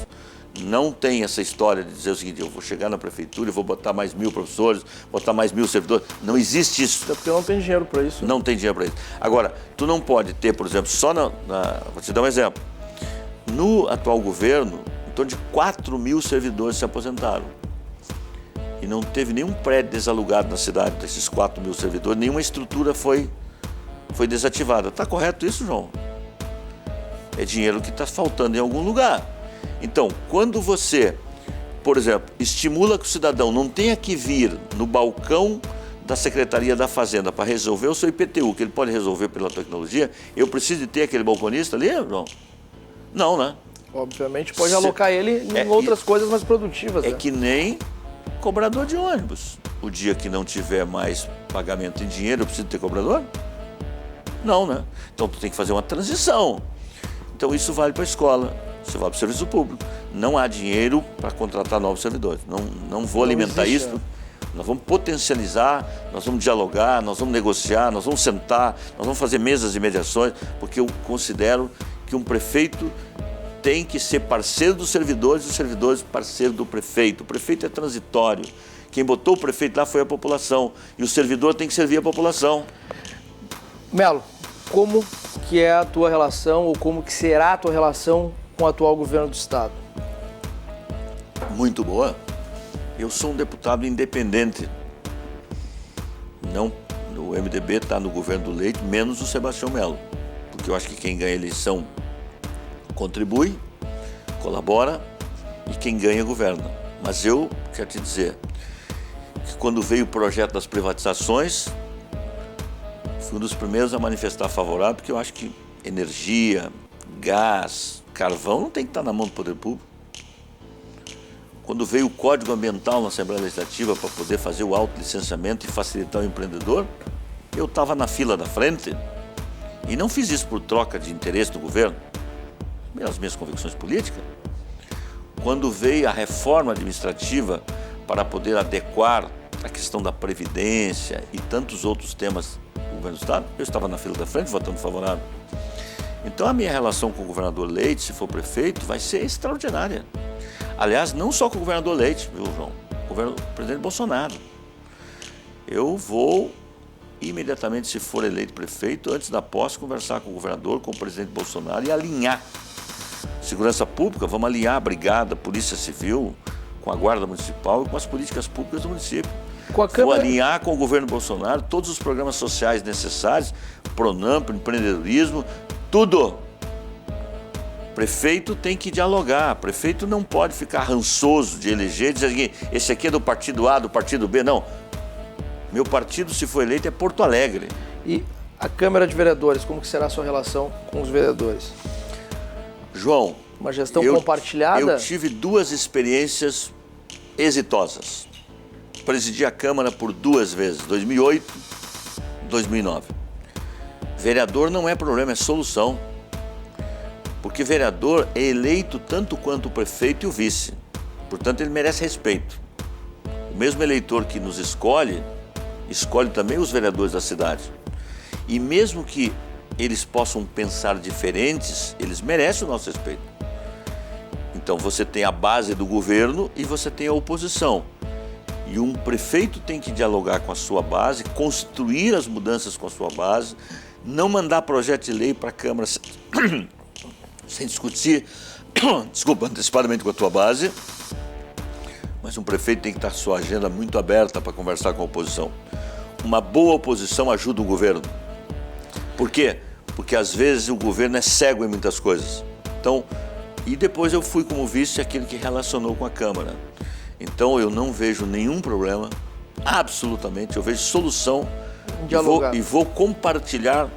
Não tem essa história de dizer o seguinte, eu vou chegar na prefeitura e vou botar mais 1000 professores, botar mais 1000 servidores. Não existe isso. Até porque não tem dinheiro para isso. Não tem dinheiro para isso. Agora, tu não pode ter, por exemplo, vou te dar um exemplo. No atual governo, em torno de 4.000 servidores se aposentaram. E não teve nenhum prédio desalugado na cidade desses 4.000 servidores, nenhuma estrutura foi desativada. Está correto isso, João? É dinheiro que está faltando em algum lugar. Então, quando você, por exemplo, estimula que o cidadão não tenha que vir no balcão da Secretaria da Fazenda para resolver o seu IPTU, que ele pode resolver pela tecnologia, eu preciso de ter aquele balconista ali, João? Não, né? Obviamente pode alocar ele em outras coisas mais produtivas. É que nem cobrador de ônibus. O dia que não tiver mais pagamento em dinheiro, eu preciso ter cobrador? Não, né? Então tu tem que fazer uma transição. Então isso vale para a escola, isso vale para o serviço público. Não há dinheiro para contratar novos servidores. Não vou alimentar isso. Nós vamos potencializar, nós vamos dialogar, nós vamos negociar, nós vamos sentar, nós vamos fazer mesas de mediações, porque eu considero que um prefeito tem que ser parceiro dos servidores e os servidores parceiro do prefeito. O prefeito é transitório. Quem botou o prefeito lá foi a população e o servidor tem que servir a população. Melo, como que é a tua relação ou como que será a tua relação com o atual governo do estado? Muito boa. Eu sou um deputado independente. Não, o MDB está no governo do Leite, menos o Sebastião Melo. Porque eu acho que quem ganha a eleição contribui, colabora e quem ganha governa. Mas eu quero te dizer que quando veio o projeto das privatizações, fui um dos primeiros a manifestar favorável, porque eu acho que energia, gás, carvão não tem que estar na mão do poder público. Quando veio o Código Ambiental na Assembleia Legislativa para poder fazer o autolicenciamento e facilitar o empreendedor, eu estava na fila da frente e não fiz isso por troca de interesse do governo, pelas minhas convicções políticas. Quando veio a reforma administrativa para poder adequar a questão da Previdência e tantos outros temas do governo do Estado, eu estava na fila da frente votando favorável. Então a minha relação com o governador Leite, se for prefeito, vai ser extraordinária. Aliás, não só com o governador Leite, viu, João? O presidente Bolsonaro. Eu vou imediatamente, se for eleito prefeito, antes da posse, conversar com o governador, com o presidente Bolsonaro e alinhar segurança pública, vamos alinhar a brigada, a polícia civil, com a guarda municipal e com as políticas públicas do município. Vou alinhar com o governo Bolsonaro todos os programas sociais necessários, Pronamp, empreendedorismo, tudo. prefeito tem que dialogar, prefeito não pode ficar rançoso de eleger, dizer que esse aqui é do partido A, do partido B, não. Meu partido, se for eleito, é Porto Alegre. E a Câmara de Vereadores, como que será a sua relação com os vereadores? João, uma gestão compartilhada? Eu tive 2 experiências exitosas. Presidi a Câmara por 2 vezes, 2008 e 2009. Vereador não é problema, é solução. Porque vereador é eleito tanto quanto o prefeito e o vice. Portanto, ele merece respeito. O mesmo eleitor que nos escolhe também os vereadores da cidade. E mesmo que eles possam pensar diferentes, eles merecem o nosso respeito. Então você tem a base do governo e você tem a oposição. E um prefeito tem que dialogar com a sua base, construir as mudanças com a sua base, não mandar projeto de lei para a Câmara sem discutir, desculpa, antecipadamente com a tua base, mas um prefeito tem que estar com a sua agenda muito aberta para conversar com a oposição. Uma boa oposição ajuda o governo. Por quê? Porque às vezes o governo é cego em muitas coisas. Então, e depois eu fui como vice aquele que relacionou com a Câmara. Então eu não vejo nenhum problema, absolutamente, eu vejo solução e vou compartilhar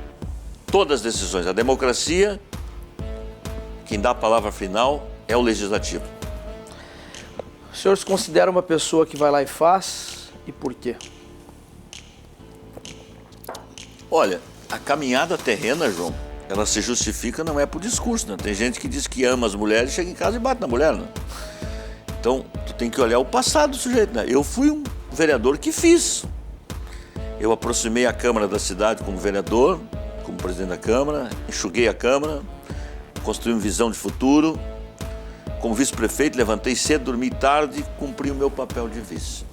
todas as decisões. A democracia, quem dá a palavra final é o legislativo. O senhor se considera uma pessoa que vai lá e faz, e por quê? Olha, a caminhada terrena, João, ela se justifica não é por discurso, né? Tem gente que diz que ama as mulheres, chega em casa e bate na mulher, né? Então, tu tem que olhar o passado do sujeito, né? Eu fui um vereador que fiz. Eu aproximei a Câmara da cidade como vereador, como presidente da Câmara, enxuguei a Câmara, construí uma visão de futuro. Como vice-prefeito, levantei cedo, dormi tarde e cumpri o meu papel de vice.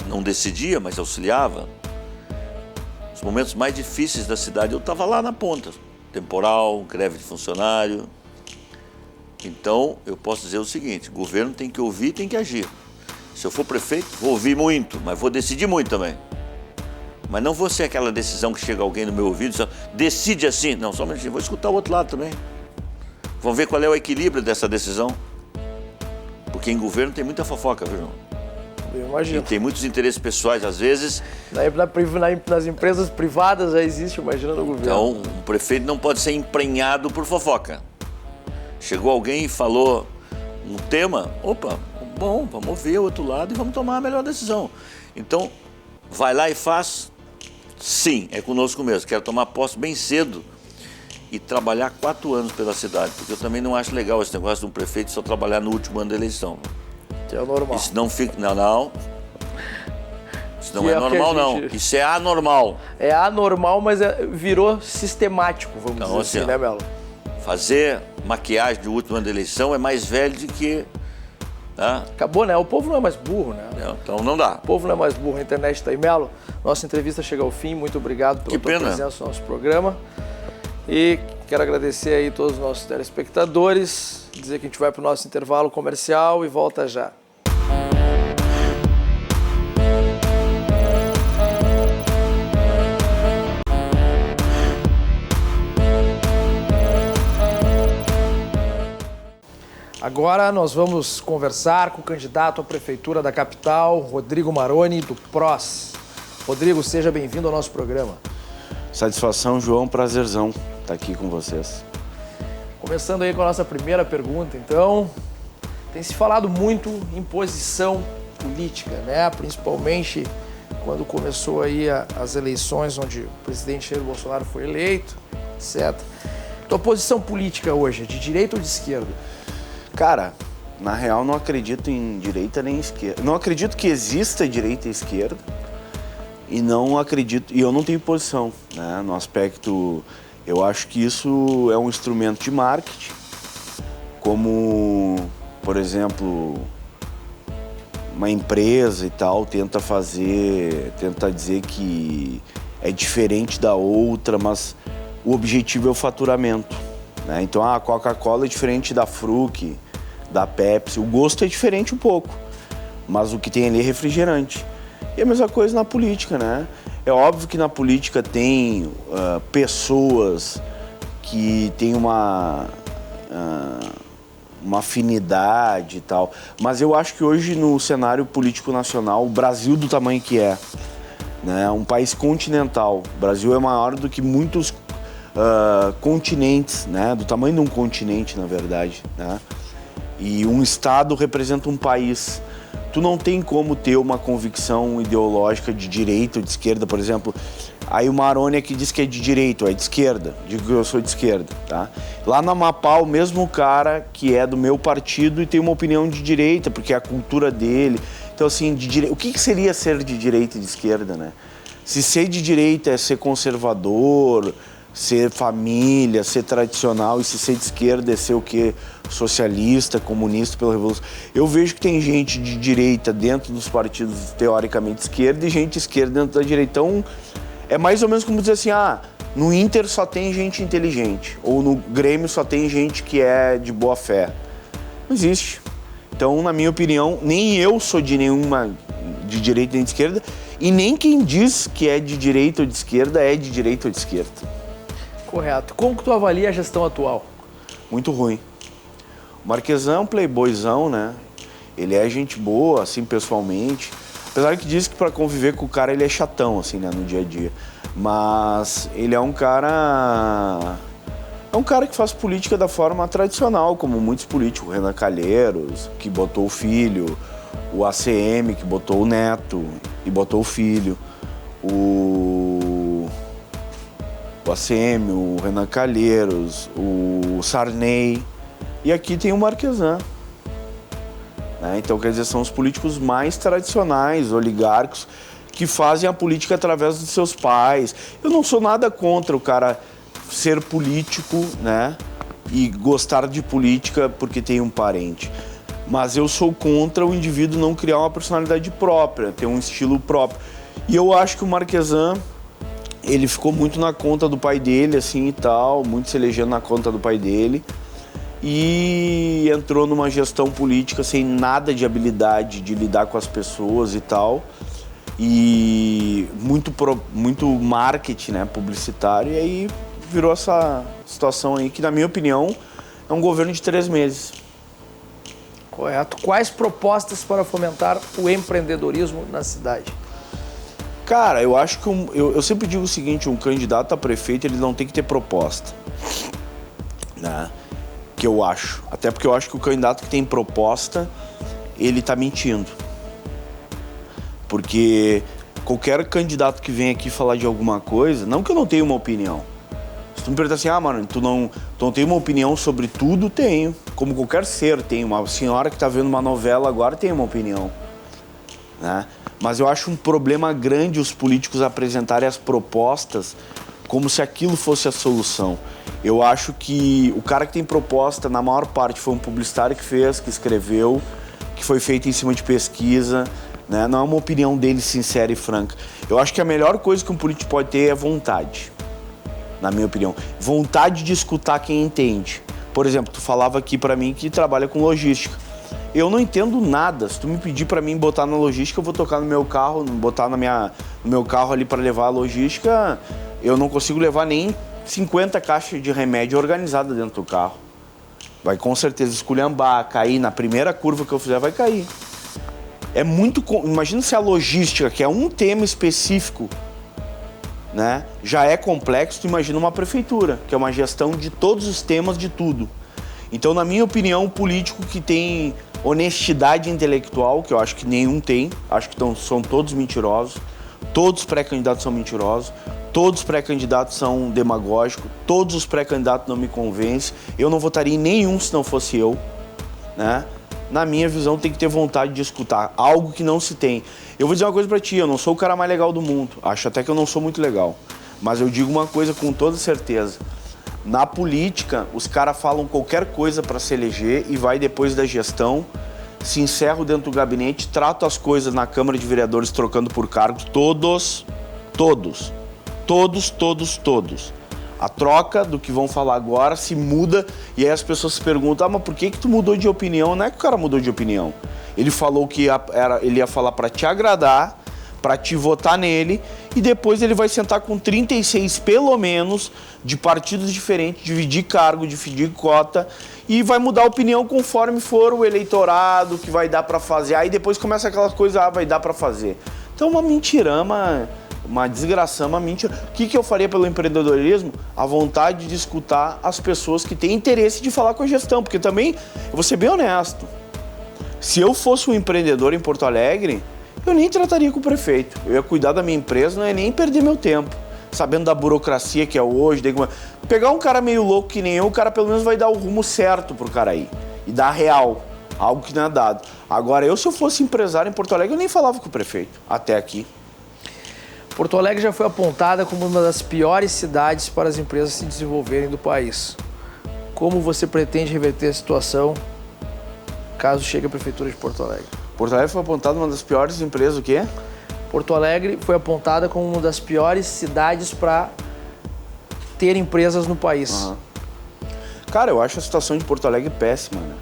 Não decidia, mas auxiliava. Os momentos mais difíceis da cidade, eu estava lá na ponta. Temporal, greve de funcionário. Então, eu posso dizer o seguinte, o governo tem que ouvir, tem que agir. Se eu for prefeito, vou ouvir muito, mas vou decidir muito também. Mas não vou ser aquela decisão que chega alguém no meu ouvido e diz, decide assim. Não, só um minutinho, vou escutar o outro lado também. Vamos ver qual é o equilíbrio dessa decisão. Porque em governo tem muita fofoca, viu, João? Eu imagino. E tem muitos interesses pessoais, às vezes. Nas empresas privadas já existe, imagina no governo. Então, um prefeito não pode ser emprenhado por fofoca. Chegou alguém e falou um tema, opa, bom, vamos ouvir o outro lado e vamos tomar a melhor decisão. Então, vai lá e faz, sim, é conosco mesmo. Quero tomar posse bem cedo e trabalhar 4 anos pela cidade, porque eu também não acho legal esse negócio de um prefeito só trabalhar no último ano da eleição. Que é normal. Isso não fica, não. Isso não é normal, não. Isso é anormal. É anormal, mas virou sistemático, vamos dizer assim, né, Melo? Fazer maquiagem do último ano da eleição é mais velho do que... Né? Acabou, né? O povo não é mais burro, né? Então não dá. O povo não é mais burro, a internet está aí. Melo, nossa entrevista chega ao fim. Muito obrigado pela tua presença no nosso programa. E quero agradecer aí todos os nossos telespectadores, dizer que a gente vai para o nosso intervalo comercial e volta já. Agora nós vamos conversar com o candidato à Prefeitura da capital, Rodrigo Maroni, do PROS. Rodrigo, seja bem-vindo ao nosso programa. Satisfação, João, prazerzão estar aqui com vocês. Começando aí com a nossa primeira pergunta, então, tem se falado muito em posição política, né? Principalmente quando começou aí as eleições onde o presidente Jair Bolsonaro foi eleito, etc. Tua posição política hoje é de direita ou de esquerda? Cara, na real não acredito em direita nem esquerda. Não acredito que exista direita e esquerda e não acredito, e eu não tenho posição, né? No aspecto, eu acho que isso é um instrumento de marketing, como, por exemplo, uma empresa e tal tenta dizer que é diferente da outra, mas o objetivo é o faturamento, né? Então a Coca-Cola é diferente da Fruc, da Pepsi, o gosto é diferente um pouco, mas o que tem ali é refrigerante. E a mesma coisa na política, né? É óbvio que na política tem pessoas que têm uma uma afinidade e tal. Mas eu acho que hoje no cenário político nacional, o Brasil do tamanho que é, né, um país continental, o Brasil é maior do que muitos continentes, né, do tamanho de um continente, na verdade, né, e um estado representa um país. Tu não tem como ter uma convicção ideológica de direita ou de esquerda, por exemplo. Aí o Maroni aqui diz que é de direita ou é de esquerda. Digo que eu sou de esquerda, tá? Lá no Amapá, o mesmo cara que é do meu partido e tem uma opinião de direita, porque é a cultura dele. Então, assim, o que seria ser de direita e de esquerda, né? Se ser de direita é ser conservador, ser família, ser tradicional, e se ser de esquerda é ser o quê? Socialista, comunista pela revolução. Eu vejo que tem gente de direita dentro dos partidos teoricamente de esquerda e gente de esquerda dentro da direita. Então, é mais ou menos como dizer assim, no Inter só tem gente inteligente, ou no Grêmio só tem gente que é de boa fé. Não existe. Então, na minha opinião, nem eu sou de nenhuma de direita nem de esquerda, e nem quem diz que é de direita ou de esquerda é de direita ou de esquerda. Correto. Como que tu avalia a gestão atual? Muito ruim. O Marquesan é um playboyzão, né? Ele é gente boa, assim, pessoalmente. Apesar que diz que para conviver com o cara ele é chatão, assim, né, no dia a dia. Mas ele é um cara... É um cara que faz política da forma tradicional, como muitos políticos. O Renan Calheiros, que botou o filho. O ACM, que botou o neto e botou o filho. O ACM, o Renan Calheiros, o Sarney. E aqui tem o Marquesan. Então, quer dizer, são os políticos mais tradicionais, oligárquicos, que fazem a política através dos seus pais. Eu não sou nada contra o cara ser político, né, e gostar de política porque tem um parente. Mas eu sou contra o indivíduo não criar uma personalidade própria, ter um estilo próprio. E eu acho que o Marquesan, ele ficou muito na conta do pai dele, assim, e tal, muito se elegendo na conta do pai dele. E entrou numa gestão política sem nada de habilidade de lidar com as pessoas e tal. E muito marketing, né, publicitário. E aí virou essa situação aí que, na minha opinião, é um governo de 3 meses. Correto. Quais propostas para fomentar o empreendedorismo na cidade? Cara, eu acho que eu sempre digo o seguinte, um candidato a prefeito ele não tem que ter proposta, né? Que eu acho. Até porque eu acho que o candidato que tem proposta, ele tá mentindo. Porque qualquer candidato que vem aqui falar de alguma coisa, não que eu não tenha uma opinião. Se tu me perguntar assim, mano, tu não tem uma opinião sobre tudo? Tenho. Como qualquer ser tem. Uma senhora que tá vendo uma novela agora tem uma opinião, né? Mas eu acho um problema grande os políticos apresentarem as propostas como se aquilo fosse a solução. Eu acho que o cara que tem proposta, na maior parte, foi um publicitário que fez, que escreveu, que foi feito em cima de pesquisa, né? Não é uma opinião dele sincera e franca. Eu acho que a melhor coisa que um político pode ter é vontade, na minha opinião. Vontade de escutar quem entende. Por exemplo, tu falava aqui pra mim que trabalha com logística. Eu não entendo nada. Se tu me pedir pra mim botar na logística, eu vou tocar no meu carro, botar no meu carro ali pra levar a logística. Eu não consigo levar nem 50 caixas de remédio organizada dentro do carro. Vai com certeza esculhambar, cair. Na primeira curva que eu fizer, vai cair. É muito... Imagina se a logística, que é um tema específico, né, já é complexo, tu imagina uma prefeitura, que é uma gestão de todos os temas de tudo. Então, na minha opinião, o político que tem honestidade intelectual, que eu acho que nenhum tem, acho que são todos mentirosos, todos os pré-candidatos são mentirosos, todos os pré-candidatos são demagógicos, todos os pré-candidatos não me convencem, eu não votaria em nenhum se não fosse eu, né? Na minha visão, tem que ter vontade de escutar, algo que não se tem. Eu vou dizer uma coisa pra ti, eu não sou o cara mais legal do mundo, acho até que eu não sou muito legal, mas eu digo uma coisa com toda certeza. Na política, os caras falam qualquer coisa para se eleger e vai depois da gestão, se encerram dentro do gabinete, tratam as coisas na Câmara de Vereadores trocando por cargos, todos. A troca do que vão falar agora se muda e aí as pessoas se perguntam, mas por que tu mudou de opinião? Não é que o cara mudou de opinião. Ele falou que ele ia falar para te agradar, para te votar nele, e depois ele vai sentar com 36, pelo menos, de partidos diferentes, dividir cargo, dividir cota, e vai mudar a opinião conforme for o eleitorado, que vai dar para fazer. Aí depois começa aquelas coisas, vai dar para fazer. Então uma mentirama, uma desgraçama, mentira. O que eu faria pelo empreendedorismo? A vontade de escutar as pessoas que têm interesse de falar com a gestão, porque também, eu vou ser bem honesto, se eu fosse um empreendedor em Porto Alegre, eu nem trataria com o prefeito. Eu ia cuidar da minha empresa, não ia nem perder meu tempo, sabendo da burocracia que é hoje. Pegar um cara meio louco que nem eu, o cara pelo menos vai dar o rumo certo pro cara aí. E dar real, algo que não é dado. Agora, se eu fosse empresário em Porto Alegre, eu nem falava com o prefeito, até aqui. Porto Alegre já foi apontada como uma das piores cidades para as empresas se desenvolverem do país. Como você pretende reverter a situação caso chegue à Prefeitura de Porto Alegre? Porto Alegre foi apontada uma das piores empresas, o quê? Porto Alegre foi apontada como uma das piores cidades para ter empresas no país. Uhum. Cara, eu acho a situação de Porto Alegre péssima, né?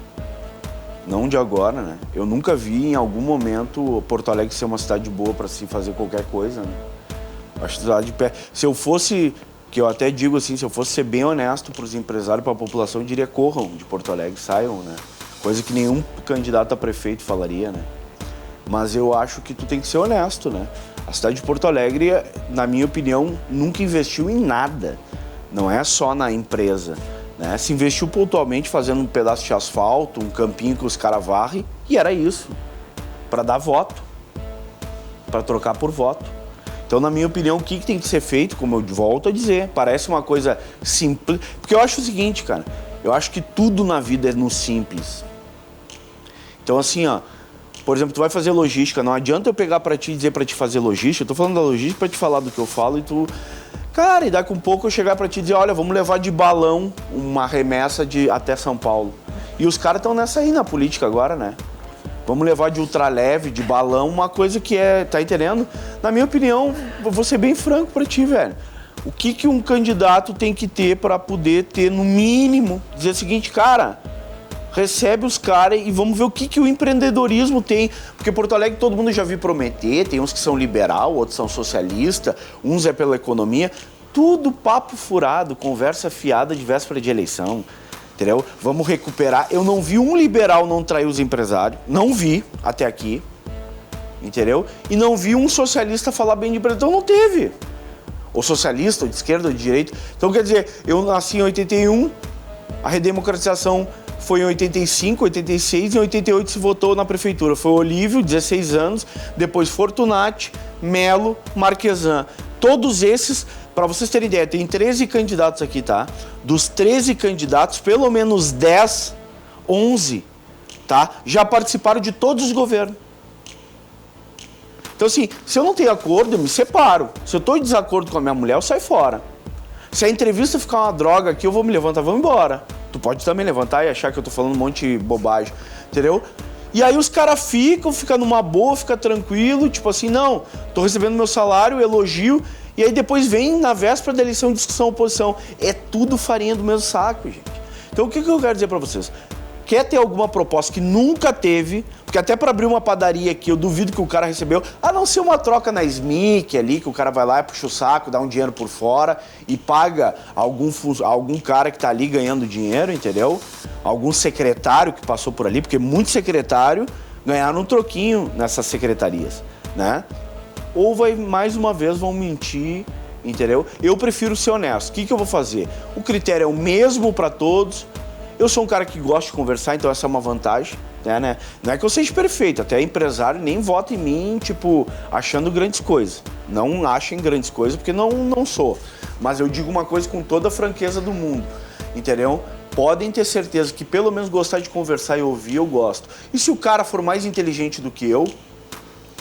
Não de agora, né? Eu nunca vi em algum momento Porto Alegre ser uma cidade boa para se fazer qualquer coisa, né? Acho a cidade de pé. Se eu fosse, que eu até digo assim, se eu fosse ser bem honesto para os empresários, para a população, eu diria corram de Porto Alegre, saiam, né? Coisa que nenhum candidato a prefeito falaria, né? Mas eu acho que tu tem que ser honesto, né? A cidade de Porto Alegre, na minha opinião, nunca investiu em nada. Não é só na empresa, né? Se investiu pontualmente fazendo um pedaço de asfalto, um campinho que os caras varrem, e era isso. Para dar voto. Para trocar por voto. Então, na minha opinião, o que tem que ser feito, como eu volto a dizer, parece uma coisa simples. Porque eu acho o seguinte, cara, eu acho que tudo na vida é no simples. Então, assim, ó, por exemplo, tu vai fazer logística, não adianta eu pegar pra ti e dizer pra te fazer logística, eu tô falando da logística pra te falar do que eu falo e tu... Cara, e daqui um pouco eu chegar pra ti e dizer, olha, vamos levar de balão uma remessa até São Paulo. E os caras estão nessa aí na política agora, né? Vamos levar de ultraleve, de balão, uma coisa que tá entendendo? Na minha opinião, eu vou ser bem franco pra ti, velho. O que um candidato tem que ter pra poder ter, no mínimo, dizer o seguinte, cara... Recebe os caras e vamos ver o que o empreendedorismo tem. Porque Porto Alegre todo mundo já viu prometer, tem uns que são liberal, outros são socialista, uns é pela economia. Tudo papo furado, conversa fiada de véspera de eleição. Entendeu? Vamos recuperar. Eu não vi um liberal não trair os empresários. Não vi até aqui. Entendeu? E não vi um socialista falar bem de empresa. Então não teve. Ou socialista, ou de esquerda, ou de direita. Então quer dizer, eu nasci em 81, a redemocratização... Foi em 85, 86 e em 88 se votou na prefeitura. Foi Olívio, 16 anos, depois Fortunati, Melo, Marquesan. Todos esses, para vocês terem ideia, tem 13 candidatos aqui, tá? Dos 13 candidatos, pelo menos 10, 11, tá? Já participaram de todos os governos. Então assim, se eu não tenho acordo, eu me separo. Se eu estou em desacordo com a minha mulher, eu saio fora. Se a entrevista ficar uma droga aqui, eu vou me levantar, vamos embora. Tu pode também levantar e achar que eu tô falando um monte de bobagem, entendeu? E aí os caras ficam numa boa, fica tranquilo, tipo assim, não, tô recebendo meu salário, elogio, e aí depois vem na véspera da eleição discussão oposição. É tudo farinha do mesmo saco, gente. Então o que eu quero dizer pra vocês? Quer ter alguma proposta que nunca teve, porque até para abrir uma padaria aqui, eu duvido que o cara recebeu, a não ser uma troca na SMIC ali, que o cara vai lá e puxa o saco, dá um dinheiro por fora e paga algum cara que tá ali ganhando dinheiro, entendeu? Algum secretário que passou por ali, porque muitos secretários ganharam um troquinho nessas secretarias, né? Ou mais uma vez vão mentir, entendeu? Eu prefiro ser honesto. O que eu vou fazer? O critério é o mesmo para todos. Eu sou um cara que gosta de conversar, então essa é uma vantagem, né? Não é que eu seja perfeito, até empresário nem vota em mim, tipo, achando grandes coisas. Não achem grandes coisas, porque não sou. Mas eu digo uma coisa com toda a franqueza do mundo, entendeu? Podem ter certeza que pelo menos gostar de conversar e ouvir, eu gosto. E se o cara for mais inteligente do que eu...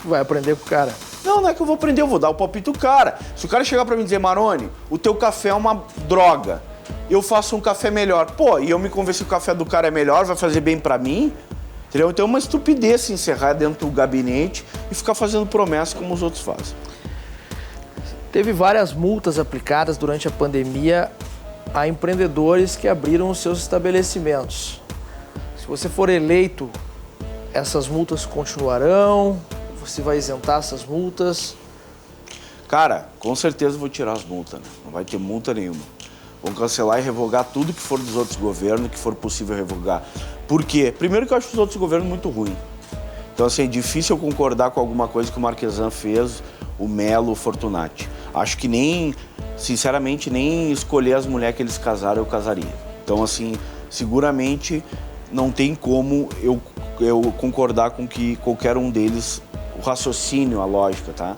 Vai aprender com o cara. Não é que eu vou aprender, eu vou dar o palpite do cara. Se o cara chegar pra mim e dizer, Maroni, o teu café é uma droga, eu faço um café melhor. Pô, e eu me convenci que o café do cara é melhor, vai fazer bem pra mim, entendeu? Então é uma estupidez se encerrar dentro do gabinete e ficar fazendo promessas como os outros fazem. Teve várias multas aplicadas durante a pandemia a empreendedores que abriram os seus estabelecimentos. Se você for eleito, essas multas continuarão? Você vai isentar essas multas? Cara, com certeza vou tirar as multas, né? Não vai ter multa nenhuma. Vão cancelar e revogar tudo que for dos outros governos, que for possível revogar. Por quê? Primeiro que eu acho os outros governos muito ruins. Então, assim, é difícil eu concordar com alguma coisa que o Marquesan fez, o Melo, o Fortunati. Acho que nem, sinceramente, nem escolher as mulheres que eles casaram, eu casaria. Então, assim, seguramente não tem como eu concordar com que qualquer um deles, o raciocínio, a lógica, tá?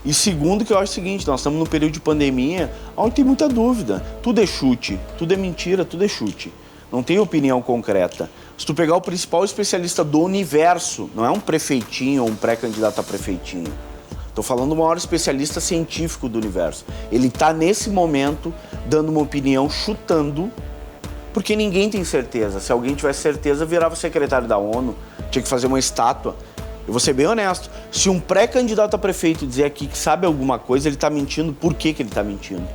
E segundo, que eu acho o seguinte, nós estamos num período de pandemia onde tem muita dúvida. Tudo é chute, tudo é mentira, tudo é chute. Não tem opinião concreta. Se tu pegar o principal especialista do universo, não é um prefeitinho ou um pré-candidato a prefeitinho. Estou falando do maior especialista científico do universo. Ele está, nesse momento, dando uma opinião, chutando, porque ninguém tem certeza. Se alguém tivesse certeza, virava secretário da ONU, tinha que fazer uma estátua. Eu vou ser bem honesto, se um pré-candidato a prefeito dizer aqui que sabe alguma coisa, ele está mentindo, por que ele está mentindo?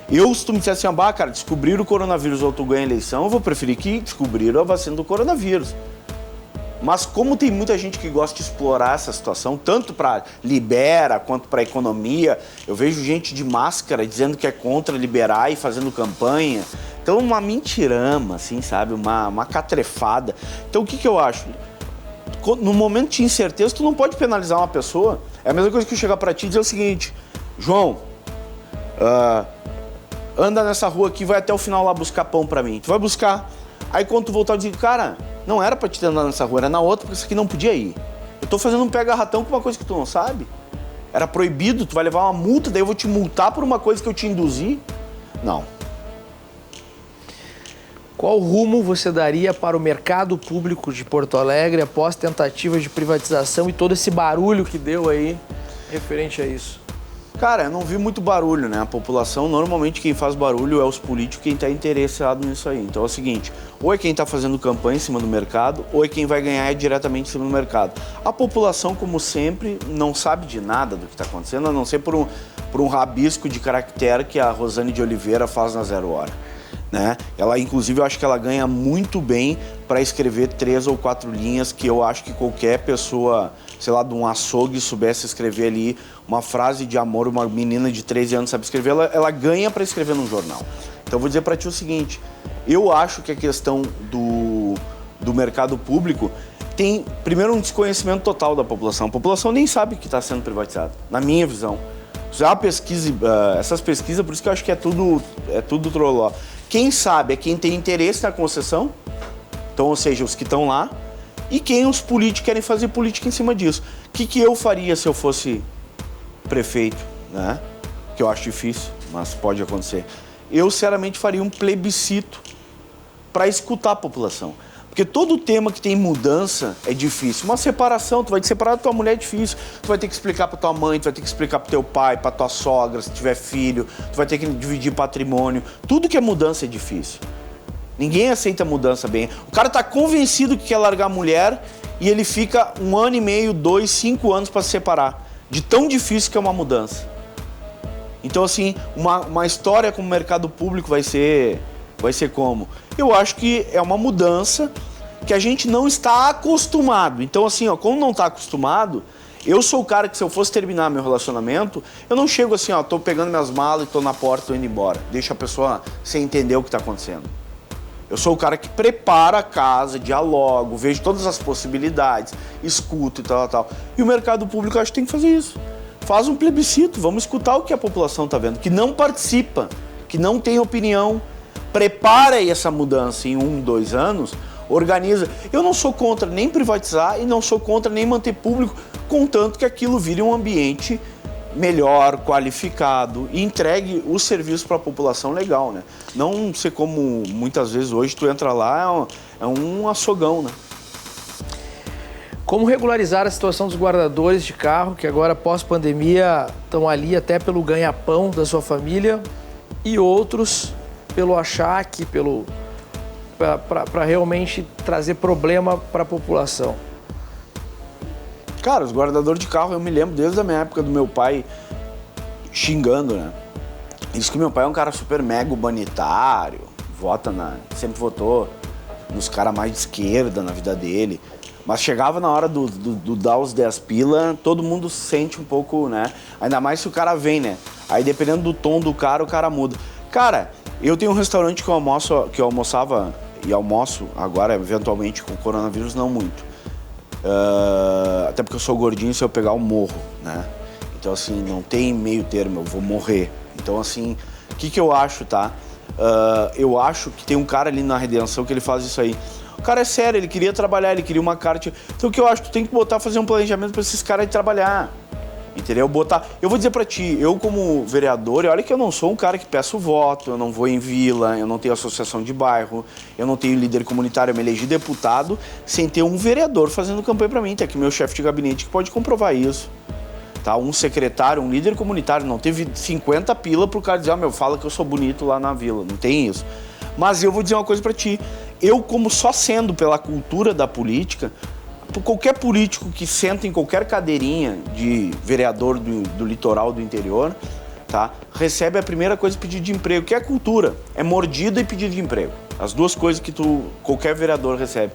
Se tu me dissesse assim, cara, descobriram o coronavírus ou tu ganha a eleição, eu vou preferir que descobriram a vacina do coronavírus. Mas como tem muita gente que gosta de explorar essa situação, tanto para libera quanto para economia, eu vejo gente de máscara dizendo que é contra liberar e fazendo campanha. Então uma mentirama, assim, sabe? Uma catrefada. Então o que eu acho? No momento de incerteza, tu não pode penalizar uma pessoa. É a mesma coisa que eu chegar pra ti e dizer o seguinte: João, anda nessa rua aqui, vai até o final lá buscar pão pra mim. Tu vai buscar. Aí quando tu voltar, eu digo, cara, não era pra te andar nessa rua, era na outra, porque isso aqui não podia ir. Eu tô fazendo um pega-ratão com uma coisa que tu não sabe. Era proibido, tu vai levar uma multa, daí eu vou te multar por uma coisa que eu te induzi. Não. Qual rumo você daria para o mercado público de Porto Alegre após tentativas de privatização e todo esse barulho que deu aí referente a isso? Cara, eu não vi muito barulho, né? A população, normalmente quem faz barulho é os políticos, quem está interessado nisso aí. Então é o seguinte, ou é quem está fazendo campanha em cima do mercado, ou é quem vai ganhar diretamente em cima do mercado. A população, como sempre, não sabe de nada do que está acontecendo, a não ser por um rabisco de caractere que a Rosane de Oliveira faz na 0 Hora. Né? Ela, inclusive, eu acho que ela ganha muito bem para escrever 3 ou 4 linhas que eu acho que qualquer pessoa, sei lá, de um açougue soubesse escrever ali uma frase de amor, uma menina de 13 anos sabe escrever, ela ganha para escrever num jornal. Então eu vou dizer para ti o seguinte, eu acho que a questão do mercado público tem, primeiro, um desconhecimento total da população. A população nem sabe que está sendo privatizado, na minha visão. Já essas pesquisas, por isso que eu acho que é tudo troló. Quem sabe é quem tem interesse na concessão, então, ou seja, os que estão lá, e quem os políticos querem fazer política em cima disso. O que eu faria se eu fosse prefeito, né? Que eu acho difícil, mas pode acontecer. Eu, sinceramente, faria um plebiscito para escutar a população. Porque todo tema que tem mudança é difícil. Uma separação, tu vai te separar da tua mulher é difícil. Tu vai ter que explicar pra tua mãe, tu vai ter que explicar pro teu pai, pra tua sogra, se tiver filho. Tu vai ter que dividir patrimônio. Tudo que é mudança é difícil. Ninguém aceita mudança bem. O cara tá convencido que quer largar a mulher e ele fica 1 ano e meio, 2, 5 anos pra se separar. De tão difícil que é uma mudança. Então, assim, uma história como o mercado público vai ser como? Eu acho que é uma mudança que a gente não está acostumado. Então, assim, como não está acostumado, eu sou o cara que, se eu fosse terminar meu relacionamento, eu não chego assim, tô pegando minhas malas e tô na porta, tô indo embora. Deixa a pessoa sem entender o que está acontecendo. Eu sou o cara que prepara a casa, dialogo, vejo todas as possibilidades, escuto e tal. E o mercado público, eu acho que tem que fazer isso. Faz um plebiscito, vamos escutar o que a população está vendo, que não participa, que não tem opinião. Prepara aí essa mudança em 1, 2 anos, organiza. Eu não sou contra nem privatizar e não sou contra nem manter público, contanto que aquilo vire um ambiente melhor, qualificado e entregue o serviço para a população legal, né? Não ser como muitas vezes hoje tu entra lá, é um açogão, né? Como regularizar a situação dos guardadores de carro que agora, pós-pandemia, estão ali até pelo ganha-pão da sua família e outros pelo achaque, para realmente trazer problema para a população? Cara, os guardadores de carro, eu me lembro desde a minha época do meu pai xingando, né? Isso que meu pai é um cara super mega humanitário, sempre votou nos caras mais de esquerda na vida dele. Mas chegava na hora do dar os 10 pila, todo mundo sente um pouco, né? Ainda mais se o cara vem, né? Aí dependendo do tom do cara, o cara muda. Cara, Eu tenho um restaurante que eu almoçava e almoço agora, eventualmente, com o coronavírus, não muito. Até porque eu sou gordinho, se eu pegar eu morro, né? Então, assim, não tem meio termo, eu vou morrer. Então, assim, o que eu acho, tá? Eu acho que tem um cara ali na Redenção que ele faz isso aí. O cara é sério, ele queria trabalhar, ele queria uma carta. Então, o que eu acho? Tu tem que fazer um planejamento para esses caras de trabalhar. Entendeu? Eu vou dizer pra ti, eu como vereador, olha que eu não sou um cara que peço voto, eu não vou em vila, eu não tenho associação de bairro, eu não tenho líder comunitário, eu me elegi deputado sem ter um vereador fazendo campanha pra mim. Tem aqui meu chefe de gabinete que pode comprovar isso. Tá? Um secretário, um líder comunitário, não teve 50 pila pro cara dizer, fala que eu sou bonito lá na vila, não tem isso. Mas eu vou dizer uma coisa pra ti, eu como só sendo pela cultura da política, qualquer político que senta em qualquer cadeirinha de vereador do litoral do interior, tá, recebe a primeira coisa, pedido de emprego, que é a cultura, é mordida e pedido de emprego. As duas coisas que qualquer vereador recebe.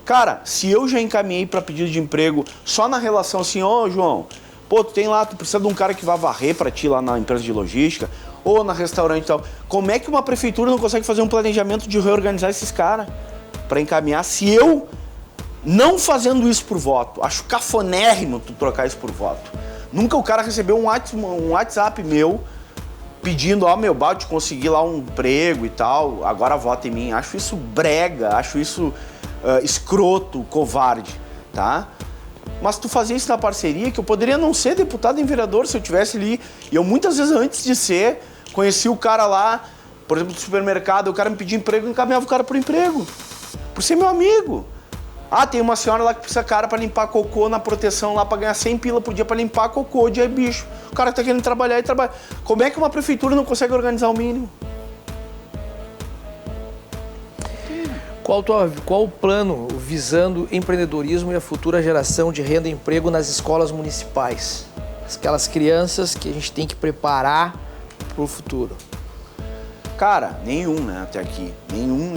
Cara, se eu já encaminhei para pedido de emprego só na relação assim, João, tu tem lá, tu precisa de um cara que vá varrer para ti lá na empresa de logística, ou na restaurante e tal. Como é que uma prefeitura não consegue fazer um planejamento de reorganizar esses caras para encaminhar? Se eu não fazendo isso por voto, acho cafonérrimo tu trocar isso por voto. Nunca o cara recebeu um WhatsApp meu pedindo, te consegui lá um emprego e tal, agora vota em mim. Acho isso brega, acho isso escroto, covarde, tá? Mas tu fazia isso na parceria, que eu poderia não ser deputado nem vereador se eu tivesse ali. E eu muitas vezes antes de ser, conheci o cara lá, por exemplo, do supermercado, o cara me pedia emprego e encaminhava o cara por emprego. Por ser meu amigo. Tem uma senhora lá que precisa para limpar cocô na proteção lá para ganhar 100 pila por dia para limpar cocô de bicho. O cara tá querendo trabalhar e trabalha. Como é que uma prefeitura não consegue organizar o mínimo? Qual o plano visando empreendedorismo e a futura geração de renda e emprego nas escolas municipais? Aquelas crianças que a gente tem que preparar para o futuro. Cara, nenhum, né, até aqui. Nenhum.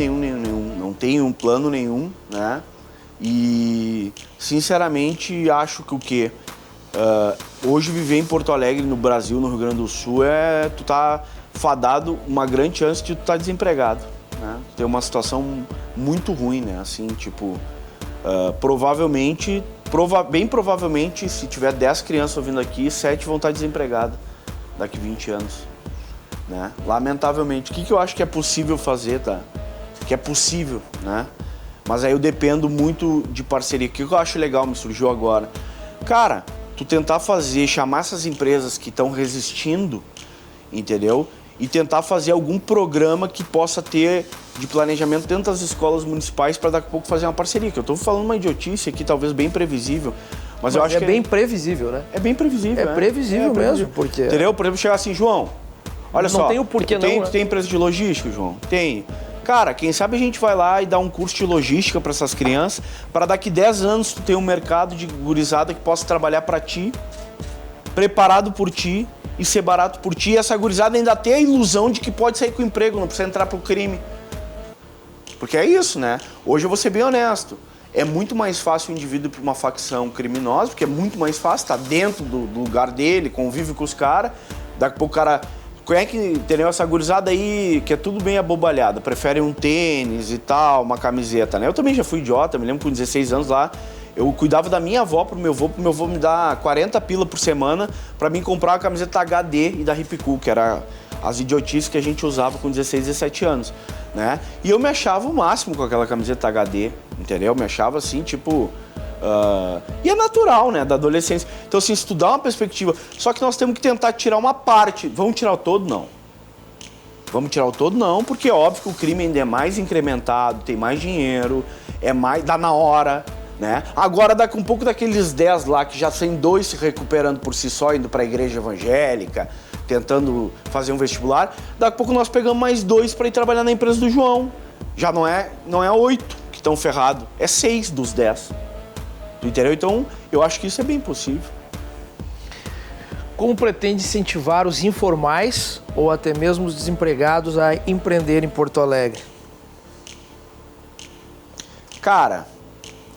Não tem um plano nenhum, né? E, sinceramente, acho que o quê? Hoje viver em Porto Alegre, no Brasil, no Rio Grande do Sul, tu tá fadado, uma grande chance de tu tá desempregado, né? Tem uma situação muito ruim, né? Assim, tipo, bem provavelmente, se tiver 10 crianças ouvindo aqui, 7 vão estar desempregadas daqui 20 anos, né? Lamentavelmente. O que eu acho que é possível fazer, tá? Que é possível, né? Mas aí eu dependo muito de parceria. O que eu acho legal, me surgiu agora? Cara, tu tentar chamar essas empresas que estão resistindo, entendeu? E tentar fazer algum programa que possa ter de planejamento dentro das escolas municipais para daqui a pouco fazer uma parceria. Que eu tô falando uma idiotice aqui, talvez bem previsível. Mas eu acho que bem previsível, né? É bem previsível. É previsível mesmo, porque... Entendeu? Por exemplo, chegar assim, João, olha só. Não tem o porquê não. Tu tem empresa de logística, João? Tem. Cara, quem sabe a gente vai lá e dá um curso de logística para essas crianças, para daqui 10 anos tu ter um mercado de gurizada que possa trabalhar para ti, preparado por ti e ser barato por ti. E essa gurizada ainda tem a ilusão de que pode sair com emprego, não precisa entrar pro crime. Porque é isso, né? Hoje eu vou ser bem honesto. É muito mais fácil o indivíduo ir para uma facção criminosa, porque é muito mais fácil, tá dentro do lugar dele, convive com os caras, daqui a pouco o cara... Conhece, entendeu? Essa gurizada aí, que é tudo bem abobalhada, prefere um tênis e tal, uma camiseta, né? Eu também já fui idiota, me lembro com 16 anos lá, eu cuidava da minha avó pro meu avô me dar 40 pila por semana pra mim comprar uma camiseta HD e da Hip Cool, que era as idiotices que a gente usava com 16, 17 anos, né? E eu me achava o máximo com aquela camiseta HD, entendeu? Me achava assim, tipo... e é natural, né, da adolescência. Então, assim, estudar uma perspectiva. Só que nós temos que tentar tirar uma parte. Vamos tirar o todo? Não. Vamos tirar o todo? Não, porque é óbvio que o crime ainda é mais incrementado, tem mais dinheiro, dá na hora, né? Agora, daqui um pouco daqueles 10 lá, que já tem 2 se recuperando por si só, indo para a igreja evangélica, tentando fazer um vestibular, daqui a pouco nós pegamos mais 2 para ir trabalhar na empresa do João. Já não é 8 que estão ferrados, é 6 dos 10. Entendeu? Então, eu acho que isso é bem possível. Como pretende incentivar os informais ou até mesmo os desempregados a empreender em Porto Alegre? Cara...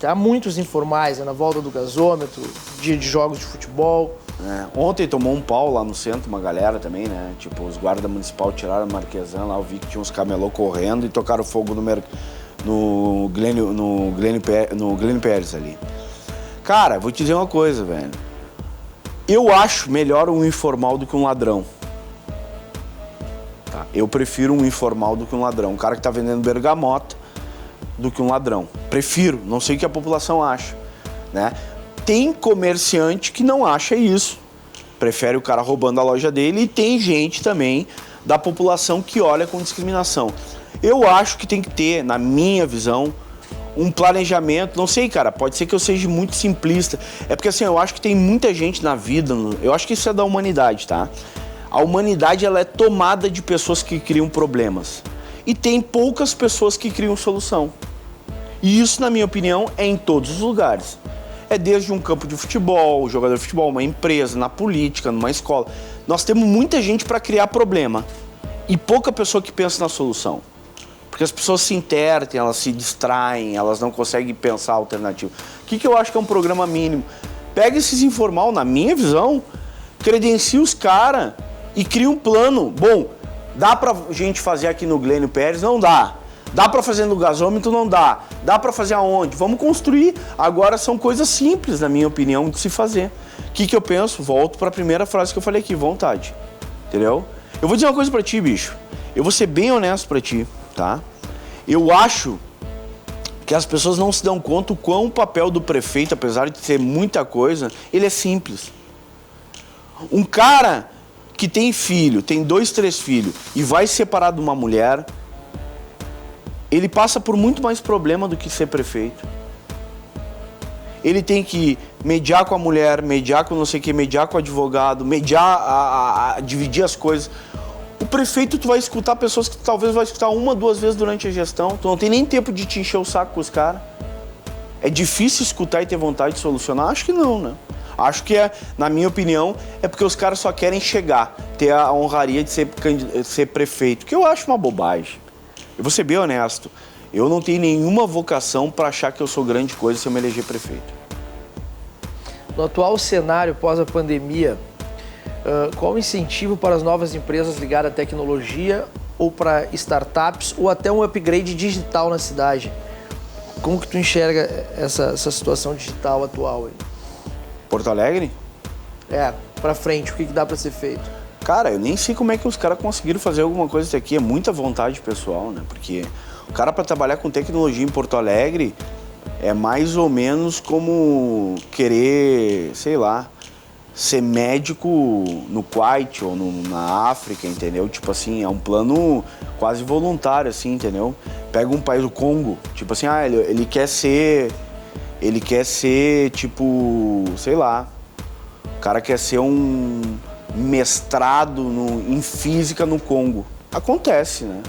Há muitos informais, na volta do gasômetro, dia de jogos de futebol. Ontem tomou um pau lá no centro, uma galera também, né? Tipo, os guardas municipal tiraram a Marquesan lá, eu vi que tinha uns camelô correndo e tocaram fogo no Glênio Pérez ali. Cara, vou te dizer uma coisa, velho. Eu acho melhor um informal do que um ladrão. Tá? Eu prefiro um informal do que um ladrão. Um cara que tá vendendo bergamota do que um ladrão. Prefiro, não sei o que a população acha, né? Tem comerciante que não acha isso, prefere o cara roubando a loja dele, e tem gente também da população que olha com discriminação. Eu acho que tem que ter, na minha visão, um planejamento, não sei, cara, pode ser que eu seja muito simplista, é porque assim, eu acho que tem muita gente na vida, eu acho que isso é da humanidade, tá? A humanidade, ela é tomada de pessoas que criam problemas, e tem poucas pessoas que criam solução. E isso, na minha opinião, é em todos os lugares. É desde um campo de futebol, jogador de futebol, uma empresa, na política, numa escola. Nós temos muita gente para criar problema e pouca pessoa que pensa na solução. Porque as pessoas se intertem, elas se distraem, elas não conseguem pensar a alternativa. O que eu acho que é um programa mínimo? Pega esses informal, na minha visão, credencia os caras e cria um plano. Bom, dá pra gente fazer aqui no Glênio Pérez? Não dá. Dá pra fazer no gasômetro? Não dá. Dá pra fazer aonde? Vamos construir. Agora são coisas simples, na minha opinião, de se fazer. O que eu penso? Volto pra primeira frase que eu falei aqui, vontade. Entendeu? Eu vou dizer uma coisa pra ti, bicho. Eu vou ser bem honesto pra ti, tá? Eu acho que as pessoas não se dão conta o quão o papel do prefeito, apesar de ser muita coisa, ele é simples. Um cara que tem filho, tem 2, 3 filhos e vai se separar de uma mulher, ele passa por muito mais problema do que ser prefeito. Ele tem que mediar com a mulher, mediar com não sei o que, mediar com o advogado, mediar, dividir as coisas. O prefeito, tu vai escutar pessoas que tu talvez vai escutar 1, 2 vezes durante a gestão. Tu não tem nem tempo de te encher o saco com os caras. É difícil escutar e ter vontade de solucionar? Acho que não, né? Acho que, na minha opinião, é porque os caras só querem chegar, ter a honraria de ser prefeito, que eu acho uma bobagem. Eu vou ser bem honesto, eu não tenho nenhuma vocação para achar que eu sou grande coisa se eu me eleger prefeito. No atual cenário pós a pandemia, qual o incentivo para as novas empresas ligadas à tecnologia ou para startups ou até um upgrade digital na cidade? Como que tu enxerga essa situação digital atual aí? Porto Alegre? Para frente, o que dá para ser feito? Cara, eu nem sei como é que os caras conseguiram fazer alguma coisa disso aqui. É muita vontade pessoal, né? Porque o cara, para trabalhar com tecnologia em Porto Alegre, é mais ou menos como querer, sei lá, ser médico no Kuwait ou na África, entendeu? Tipo assim, é um plano quase voluntário, assim, entendeu? Pega um país, o Congo, tipo assim, ele quer ser, tipo, sei lá, o cara quer ser um mestrado em física no Congo. Acontece, né?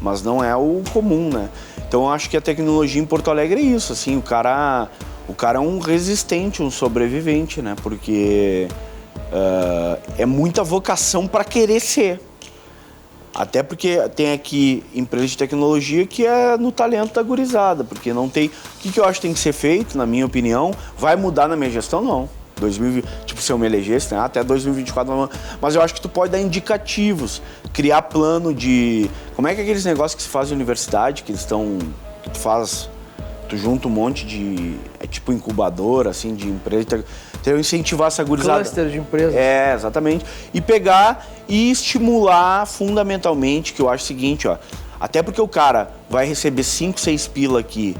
Mas não é o comum, né? Então eu acho que a tecnologia em Porto Alegre é isso, assim, o cara é um resistente, um sobrevivente, né? Porque é muita vocação para querer ser. Até porque tem aqui empresa de tecnologia que é no talento da gurizada, porque não tem... O que eu acho que tem que ser feito, na minha opinião, vai mudar na minha gestão? Não. Tipo, se eu me elegesse, né? Até 2024, mas eu acho que tu pode dar indicativos, criar plano de... Como é que é aqueles negócios que se faz na universidade, que tu junta um monte de... É tipo incubadora, assim, de empresa, então incentivar essa gurizada. Cluster de empresas. Exatamente. E pegar e estimular fundamentalmente, que eu acho o seguinte, ó, até porque o cara vai receber 5, 6 pila aqui,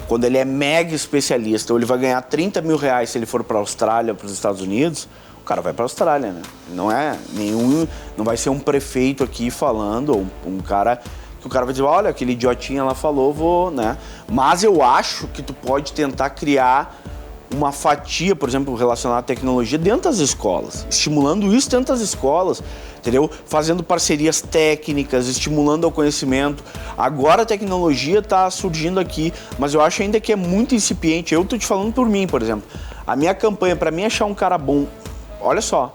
quando ele é mega especialista, ou ele vai ganhar 30 mil reais se ele for para a Austrália, para os Estados Unidos, o cara vai para a Austrália, né? Não vai ser um prefeito aqui falando, ou um cara que o cara vai dizer, olha, aquele idiotinha lá falou, né? Mas eu acho que tu pode tentar criar uma fatia, por exemplo, relacionada à tecnologia dentro das escolas, estimulando isso dentro das escolas, entendeu? Fazendo parcerias técnicas, estimulando ao conhecimento. Agora a tecnologia está surgindo aqui, mas eu acho ainda que é muito incipiente. Eu estou te falando por mim, por exemplo. A minha campanha, para mim, achar um cara bom, olha só,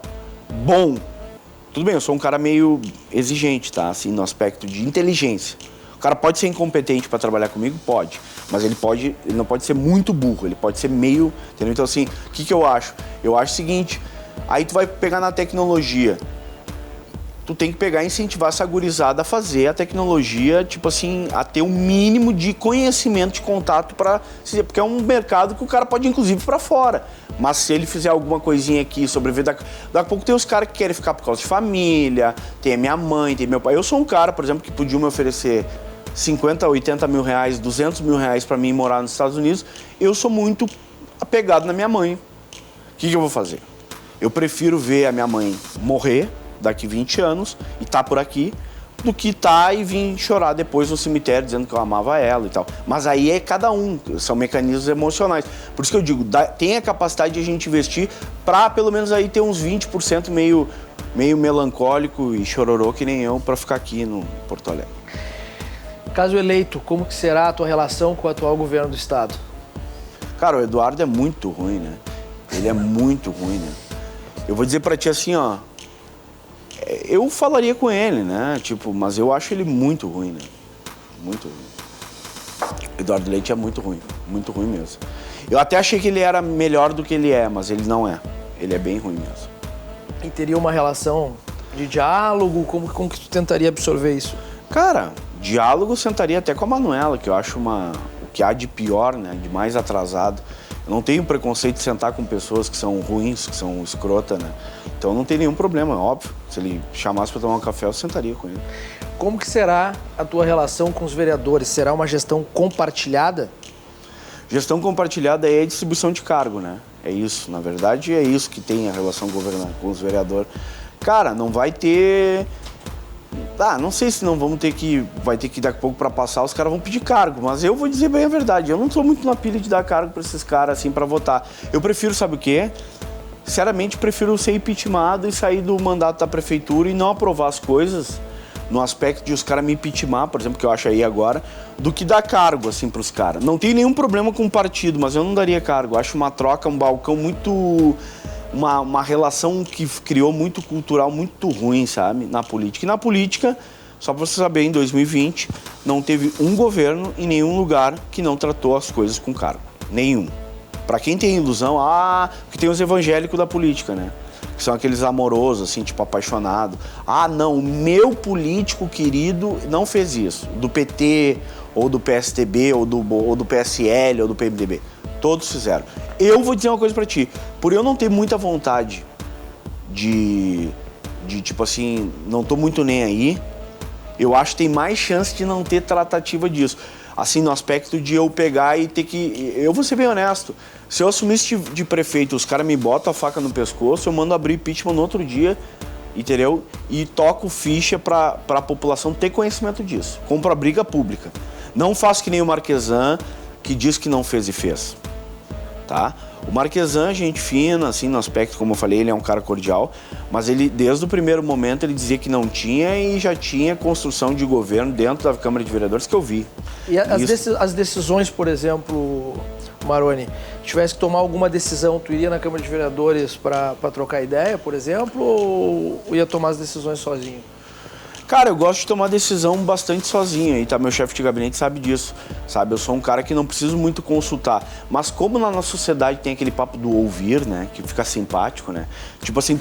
bom. Tudo bem, eu sou um cara meio exigente, tá? Assim, no aspecto de inteligência. O cara pode ser incompetente para trabalhar comigo? Pode. Mas ele não pode ser muito burro, ele pode ser meio... Entendeu? Então, assim, o que eu acho? Eu acho o seguinte, Aí tu vai pegar na tecnologia. Tu tem que pegar e incentivar essa gurizada a fazer a tecnologia, tipo assim, a ter um mínimo de conhecimento, de contato para, porque é um mercado que o cara pode inclusive para fora. Mas se ele fizer alguma coisinha aqui, sobreviver, daqui a pouco tem os caras que querem ficar por causa de família, tem a minha mãe, tem meu pai. Eu sou um cara, por exemplo, que podia me oferecer 50, 80 mil reais, 200 mil reais para mim morar nos Estados Unidos. Eu sou muito apegado na minha mãe. O que eu vou fazer? Eu prefiro ver a minha mãe morrer daqui 20 anos e tá por aqui, do que tá e vir chorar depois no cemitério dizendo que eu amava ela e tal. Mas aí é cada um, são mecanismos emocionais. Por isso que eu digo, tem a capacidade de a gente investir pra pelo menos aí ter uns 20% meio melancólico e chororô que nem eu pra ficar aqui no Porto Alegre. Caso eleito, como que será a tua relação com o atual governo do estado? Cara, o Eduardo é muito ruim, né? Ele é muito ruim, né? Eu vou dizer pra ti assim, ó, eu falaria com ele, né? Tipo, mas eu acho ele muito ruim, né? Muito ruim. Eduardo Leite é muito ruim mesmo. Eu até achei que ele era melhor do que ele é, mas ele não é. Ele é bem ruim mesmo. E teria uma relação de diálogo? Como que tu tentaria absorver isso? Cara, diálogo eu sentaria até com a Manuela, que eu acho o que há de pior, né? De mais atrasado. Eu não tenho preconceito de sentar com pessoas que são ruins, que são escrotas, né? Então não tem nenhum problema, óbvio. Se ele chamasse para tomar um café, eu sentaria com ele. Como que será a tua relação com os vereadores? Será uma gestão compartilhada? Gestão compartilhada é a distribuição de cargo, né? É isso, na verdade é isso que tem a relação com os vereadores. Cara, não vai ter... não sei se não vai ter que daqui a pouco para passar, os caras vão pedir cargo, mas eu vou dizer bem a verdade, eu não tô muito na pilha de dar cargo para esses caras assim para votar. Eu prefiro, sabe o quê? Sinceramente, prefiro ser impeachmentado e sair do mandato da prefeitura e não aprovar as coisas no aspecto de os caras me impeachmentar, por exemplo, que eu acho aí agora, do que dar cargo assim pros caras. Não tenho nenhum problema com o partido, mas eu não daria cargo. Eu acho uma troca, um balcão muito... Uma relação que criou muito cultural, muito ruim, sabe, na política. E na política, só para você saber, em 2020, não teve um governo em nenhum lugar que não tratou as coisas com cargo. Nenhum. Para quem tem ilusão, porque tem os evangélicos da política, né? Que são aqueles amorosos, assim, tipo apaixonado. Não, o meu político querido não fez isso. Do PT, ou do PSDB, ou do PSL, ou do PMDB. Todos fizeram. Eu vou dizer uma coisa pra ti. Por eu não ter muita vontade de tipo assim, não tô muito nem aí, eu acho que tem mais chance de não ter tratativa disso. Assim, no aspecto de eu pegar e ter que... Eu vou ser bem honesto. Se eu assumisse de prefeito, os caras me botam a faca no pescoço, eu mando abrir impeachment no outro dia, entendeu? E toco ficha pra população ter conhecimento disso. Compro a briga pública. Não faço que nem o Marquesan, que diz que não fez e fez. Tá? O Marquesan, gente fina, assim, no aspecto, como eu falei, ele é um cara cordial, mas ele, desde o primeiro momento, ele dizia que não tinha e já tinha construção de governo dentro da Câmara de Vereadores que eu vi. E as decisões, por exemplo, Maroni, tivesse que tomar alguma decisão, tu iria na Câmara de Vereadores para trocar ideia, por exemplo, ou ia tomar as decisões sozinho? Cara, eu gosto de tomar decisão bastante sozinho, e tá, meu chefe de gabinete sabe disso, sabe? Eu sou um cara que não preciso muito consultar, mas como na nossa sociedade tem aquele papo do ouvir, né, que fica simpático, né? Tipo assim,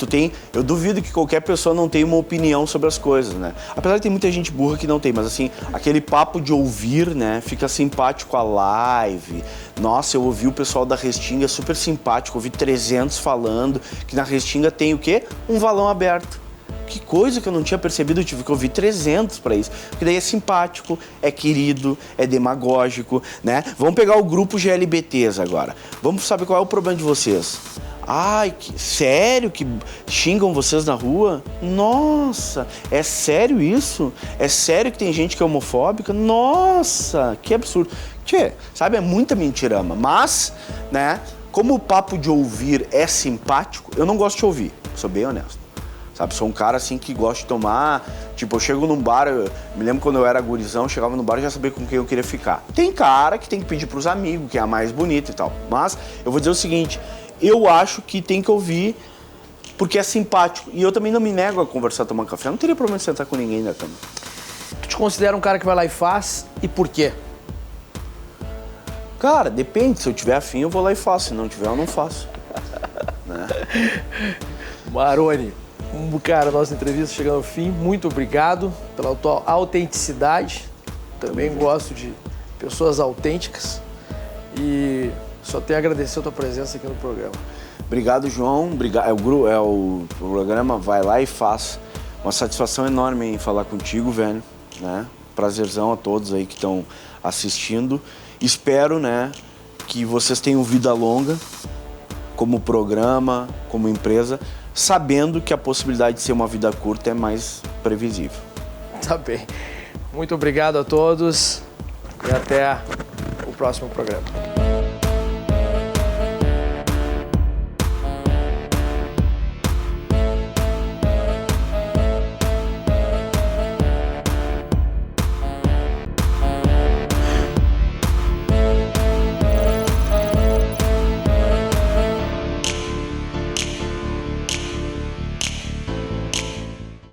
eu duvido que qualquer pessoa não tenha uma opinião sobre as coisas, né? Apesar de ter muita gente burra que não tem, mas assim, aquele papo de ouvir, né, fica simpático a live. Nossa, eu ouvi o pessoal da Restinga super simpático, ouvi 300 falando que na Restinga tem o quê? Um valão aberto. Que coisa que eu não tinha percebido, eu tive que ouvir 300 para isso. Porque daí é simpático, é querido, é demagógico, né? Vamos pegar o grupo GLBTs agora. Vamos saber qual é o problema de vocês. Ai, sério que xingam vocês na rua? Nossa, é sério isso? É sério que tem gente que é homofóbica? Nossa, que absurdo. Tchê, sabe, é muita mentirama. Mas, né, como o papo de ouvir é simpático, eu não gosto de ouvir, sou bem honesto. Sabe, sou um cara assim que gosta de tomar, tipo, eu chego num bar, me lembro quando eu era gurizão, chegava no bar e já sabia com quem eu queria ficar. Tem cara que tem que pedir pros amigos, que é a mais bonita e tal. Mas eu vou dizer o seguinte, eu acho que tem que ouvir porque é simpático. E eu também não me nego a conversar, tomar um café. Eu não teria problema de sentar com ninguém na cama. Tu te considera um cara que vai lá e faz, e por quê? Cara, depende. Se eu tiver afim, eu vou lá e faço. Se não tiver, eu não faço. Né? Maroni, cara, nossa entrevista chegando ao fim. Muito obrigado pela tua autenticidade. Também gosto de pessoas autênticas. E só tenho a agradecer a tua presença aqui no programa. Obrigado, João. O programa Vai Lá e Faz. Uma satisfação enorme em falar contigo, velho. Né? Prazerzão a todos aí que estão assistindo. Espero, né, que vocês tenham vida longa como programa, como empresa, sabendo que a possibilidade de ser uma vida curta é mais previsível. Tá bem. Muito obrigado a todos e até o próximo programa.